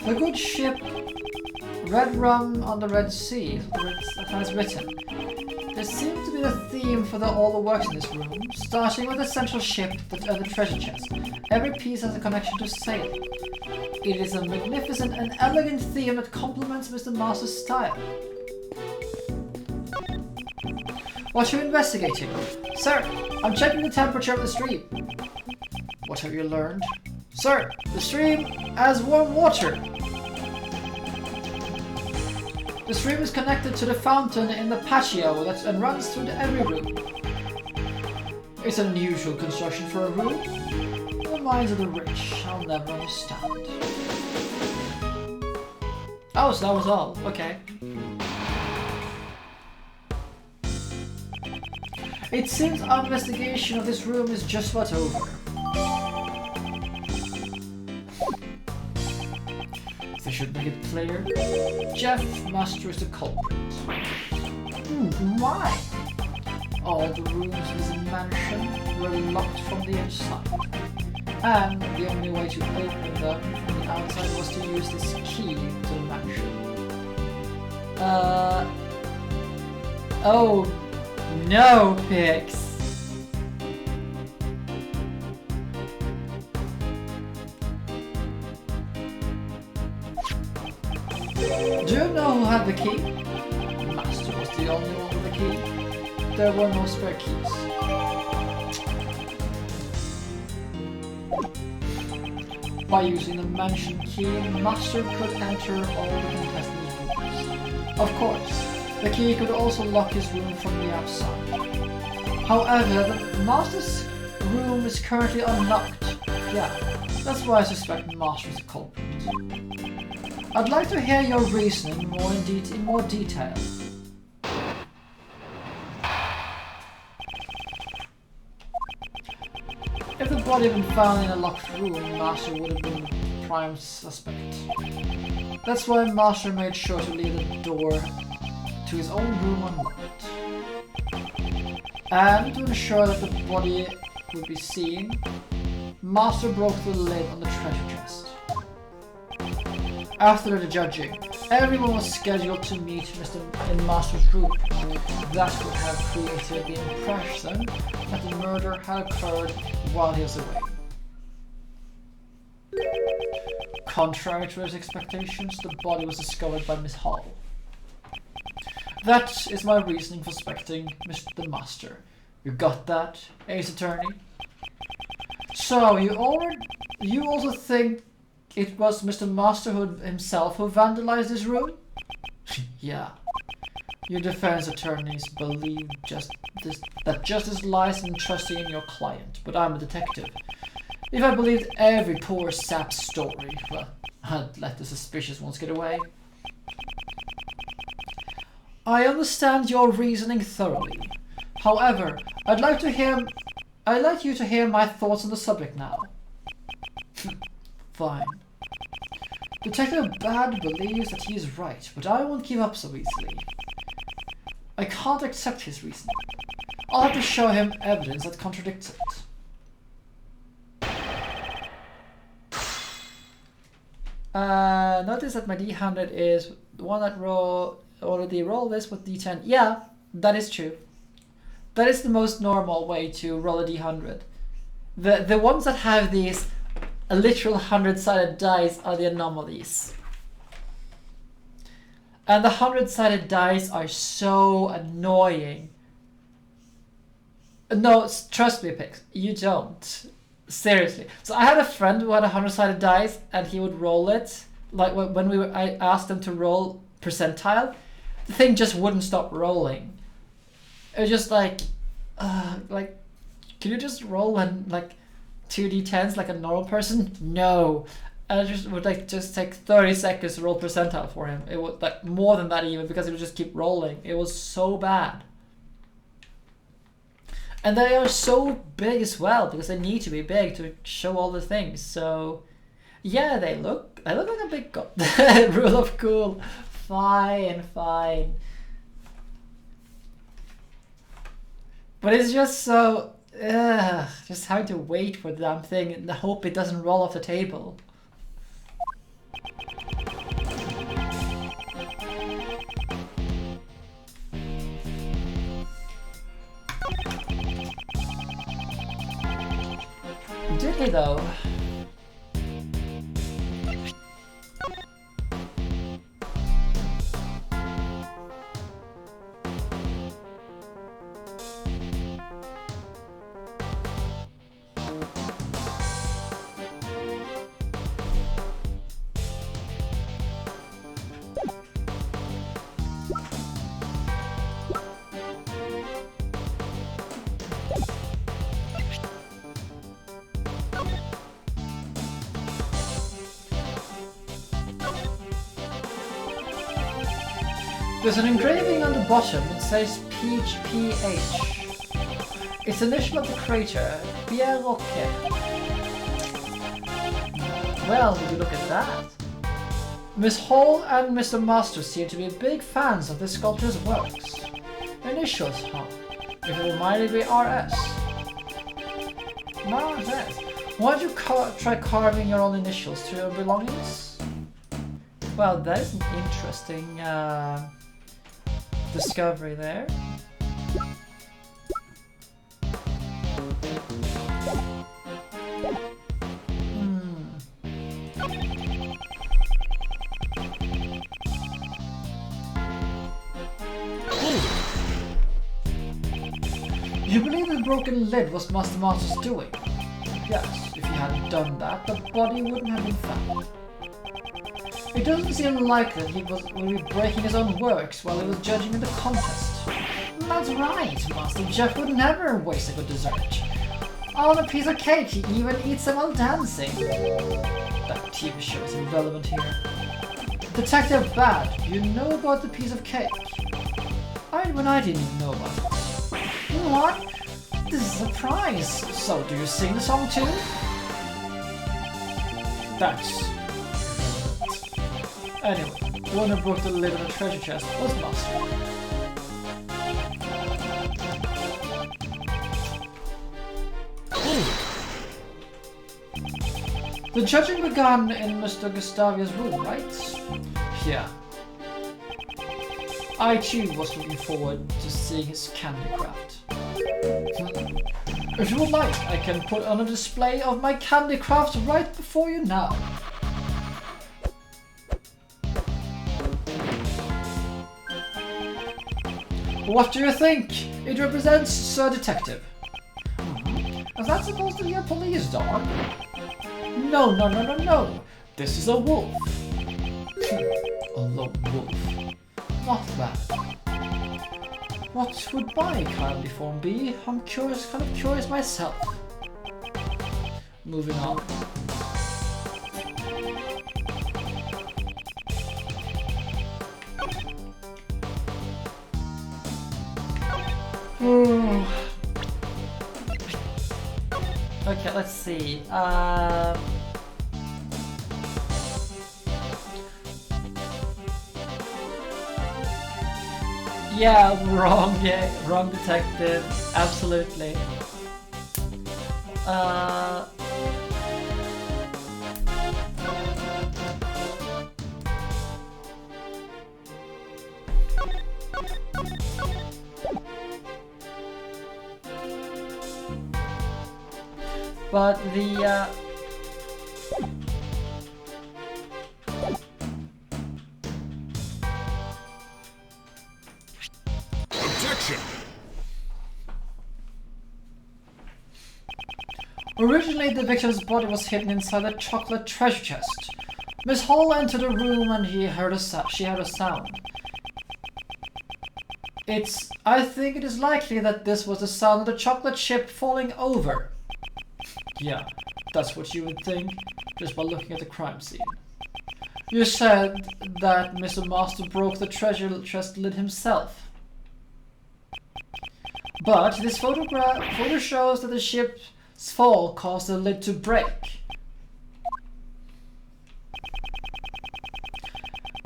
A good ship, red rum on the Red Sea, that has written. There seems to be a theme for all the works in this room, starting with the central ship and the treasure chest. Every piece has a connection to sailing. It is a magnificent and elegant theme that complements Mr. Master's style. What are you investigating? Sir, I'm checking the temperature of the stream. What have you learned? Sir, the stream has warm water. The stream is connected to the fountain in the patio and runs through every room. It's an unusual construction for a room. In the minds of the rich, I'll never understand. Oh, so that was all. Okay. It seems our investigation of this room is just about over. They should make it clear. Jeff Master is the culprit. Why? All the rooms in this mansion were locked from the inside. And the only way to open them from the outside was to use this key to the mansion. Oh no, Pix! Do you know who had the key? Master was the only one with the key. There were no spare keys. By using the mansion key, Master could enter all the contestants' rooms. Of course, the key could also lock his room from the outside. However, the Master's room is currently unlocked. Yeah, that's why I suspect Master is the culprit. I'd like to hear your reasoning in more detail. If the body had been found in a locked room, Master would have been the prime suspect. That's why Master made sure to leave the door to his own room unlocked. And to ensure that the body would be seen, Master broke the lid on the treasure chest. After the judging, everyone was scheduled to meet in Master's room. That would have created the impression that the murder had occurred while he was away. Contrary to his expectations, the body was discovered by Miss Hall. That is my reasoning for suspecting Mr. Master. You got that, Ace Attorney? So, you also think it was Mr. Master himself who vandalized this room? Yeah. Your defense attorneys believe that justice lies in trusting in your client, but I'm a detective. If I believed every poor sap's story, well, I'd let the suspicious ones get away. I understand your reasoning thoroughly. However, I'd like you to hear my thoughts on the subject now. Fine. Detective Bad believes that he is right, but I won't give up so easily. I can't accept his reasoning. I'll have to show him evidence that contradicts it. Notice that my D100 is the one that already rolled this with D10. Yeah, that is true. That is the most normal way to roll a D100. The ones that have these literal 100-sided dice are the anomalies. And the 100-sided dice are so annoying. No, trust me, Pix, you don't. Seriously. So I had a friend who had a 100-sided dice, and he would roll it. Like when I asked him to roll percentile, the thing just wouldn't stop rolling. It was just like, can you just roll and like 2d10s like a normal person? No. And it just would just take 30 seconds to roll percentile for him. It would like more than that even, because it would just keep rolling. It was so bad. And they are so big as well, because they need to be big to show all the things. So yeah, they look like a big rule of cool. Fine. But it's just so just having to wait for the damn thing and hope it doesn't roll off the table. Did he though? There's an engraving on the bottom that says PH. It's the initial of the crater, Bierocke. Well, would you look at that? Miss Hall and Mr. Master seem to be big fans of the sculptor's works. Initials, huh? If it reminded me RS. RS. Why'd you try carving your own initials to your belongings? Well, that is an interesting discovery there. You believe the broken lid was Master Master's doing? Yes, if he hadn't done that, the body wouldn't have been found. It doesn't seem likely that he would be breaking his own works while he was judging in the contest. That's right, Master Jeff would never waste a good dessert. On a piece of cake, he even eats them while dancing. That TV show is irrelevant here. Detective Bad, you know about the piece of cake? When I didn't even know about it. What? This is a surprise. So, do you sing the song too? That's... Anyway, the one who broke the lid on the treasure chest was Master. The judging began in Mr. Gustavia's room, right? Yeah. I too was looking forward to seeing his candy craft. If you would like, I can put on a display of my candy crafts right before you now. What do you think? It represents Sir Detective. Is that supposed to be a police dog? No. This is a wolf. A lone wolf. Not bad. What would my candy form be? I'm curious, kind of curious myself. Moving on. Okay, let's see. Yeah, wrong detective. Absolutely. But the Objection! Originally, the victim's body was hidden inside a chocolate treasure chest. Miss Hall entered the room and she heard a sound. I think it is likely that this was the sound of the chocolate chip falling over. Yeah, that's what you would think, just by looking at the crime scene. You said that Mr. Master broke the treasure chest lid himself. But this photo shows that the ship's fall caused the lid to break.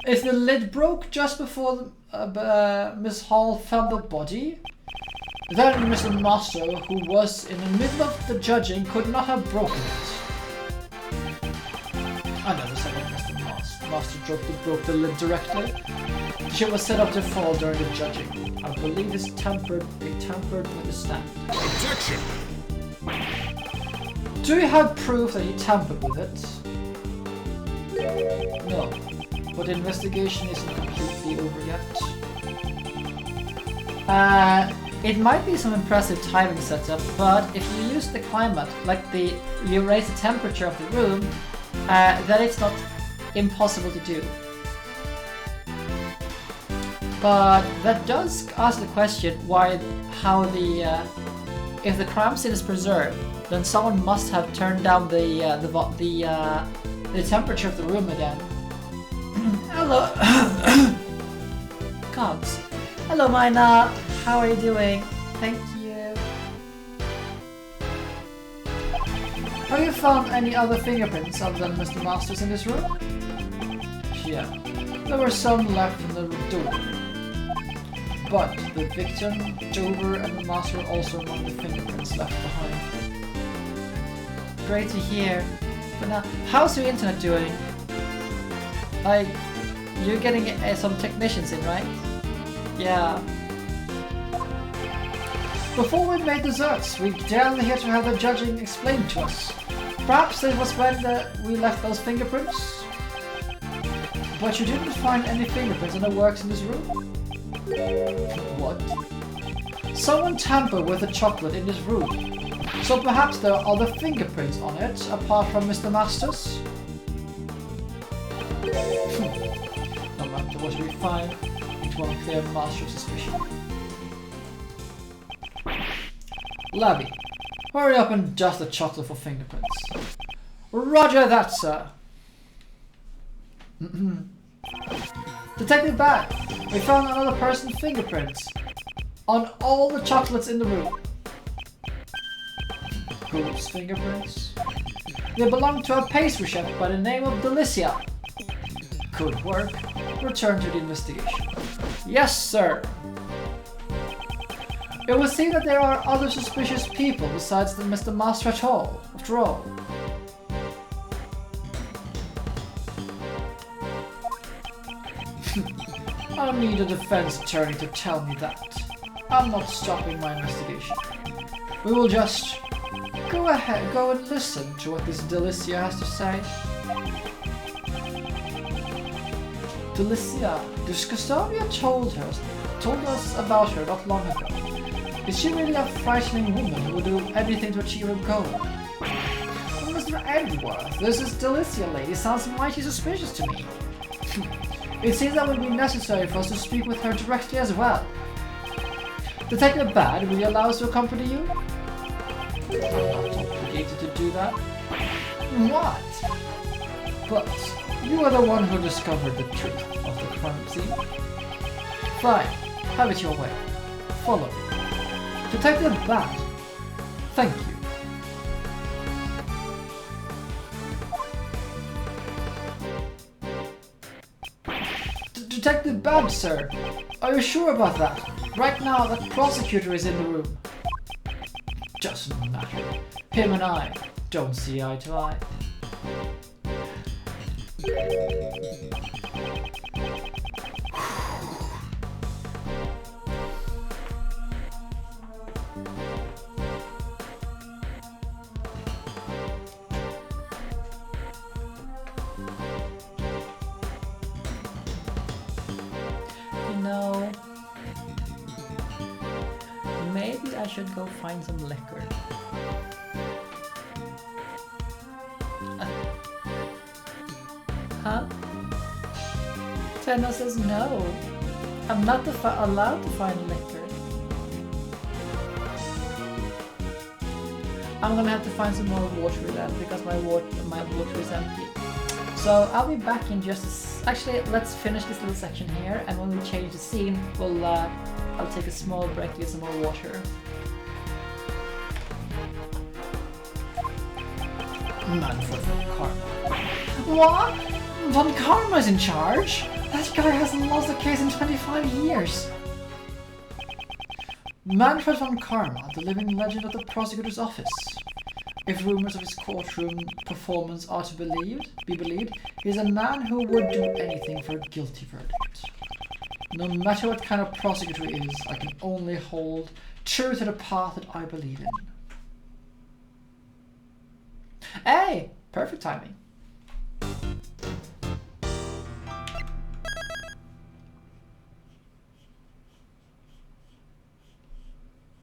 If the lid broke just before Miss Hall found the body, then Mr. Master, who was in the middle of the judging, could not have broken it. I never said that Mr. Master broke the lid directly. The ship was set up to fall during the judging. I believe they tampered with the stamp. Objection! Do you have proof that you tampered with it? No, but the investigation isn't completely over yet. It might be some impressive timing setup, but if you use the climate, like you raise the temperature of the room, then it's not impossible to do. But that does ask the question if the crime scene is preserved, then someone must have turned down the temperature of the room again. Hello, Cogs. Hello, Mina. How are you doing? Thank you. Have you found any other fingerprints other than Mr. Masters in this room? Yeah, there were some left in the door. But the victim, Dover, and the master were also among the fingerprints left behind. Great to hear. But now, how's your internet doing? Like, you're getting some technicians in, right? Yeah. Before we made desserts, we generally here to have the judging explained to us. Perhaps it was when we left those fingerprints? But you didn't find any fingerprints in the works in this room? What? Someone tampered with the chocolate in this room. So perhaps there are other fingerprints on it, apart from Mr. Masters? No matter what we find, it won't clear Master's suspicion. Labby, hurry up and dust the chocolate for fingerprints. Roger that, sir. Detective Bag, we found another person's fingerprints on all the chocolates in the room. Whose fingerprints? They belong to a pastry chef by the name of Delicia. Good work. Return to the investigation. Yes, sir. It would seem that there are other suspicious people besides the Mr. Master after all. I don't need a defense attorney to tell me that. I'm not stopping my investigation. We will just go and listen to what this Delicia has to say. Delicia, this Custodia told us about her not long ago. Is she really a frightening woman who will do anything to achieve her goal? Well, Mr. Edgeworth, this is Delicia lady sounds mighty suspicious to me. It seems that would be necessary for us to speak with her directly as well. Detective Bad, will you allow us to accompany you? I'm not obligated to do that. What? But you are the one who discovered the truth of the crime scene. Fine, have it your way. Follow me. Detective Bad, thank you. Detective Bad, sir. Are you sure about that? Right now, the prosecutor is in the room. Doesn't matter. Him and I don't see eye to eye. Maybe I should go find some liquor. Huh? Tenno says no. I'm not allowed to find liquor. I'm gonna have to find some more water then because my water is empty. So I'll be back in just actually let's finish this little section here, and when we change the scene I'll take a small break to get some more water. Manfred von Karma. What? Von Karma's in charge? That guy hasn't lost a case in 25 years. Manfred von Karma, the living legend of the prosecutor's office. If rumors of his courtroom performance are to be believed, he is a man who would do anything for a guilty verdict. No matter what kind of prosecutor he is, I can only hold true to the path that I believe in. Hey, perfect timing.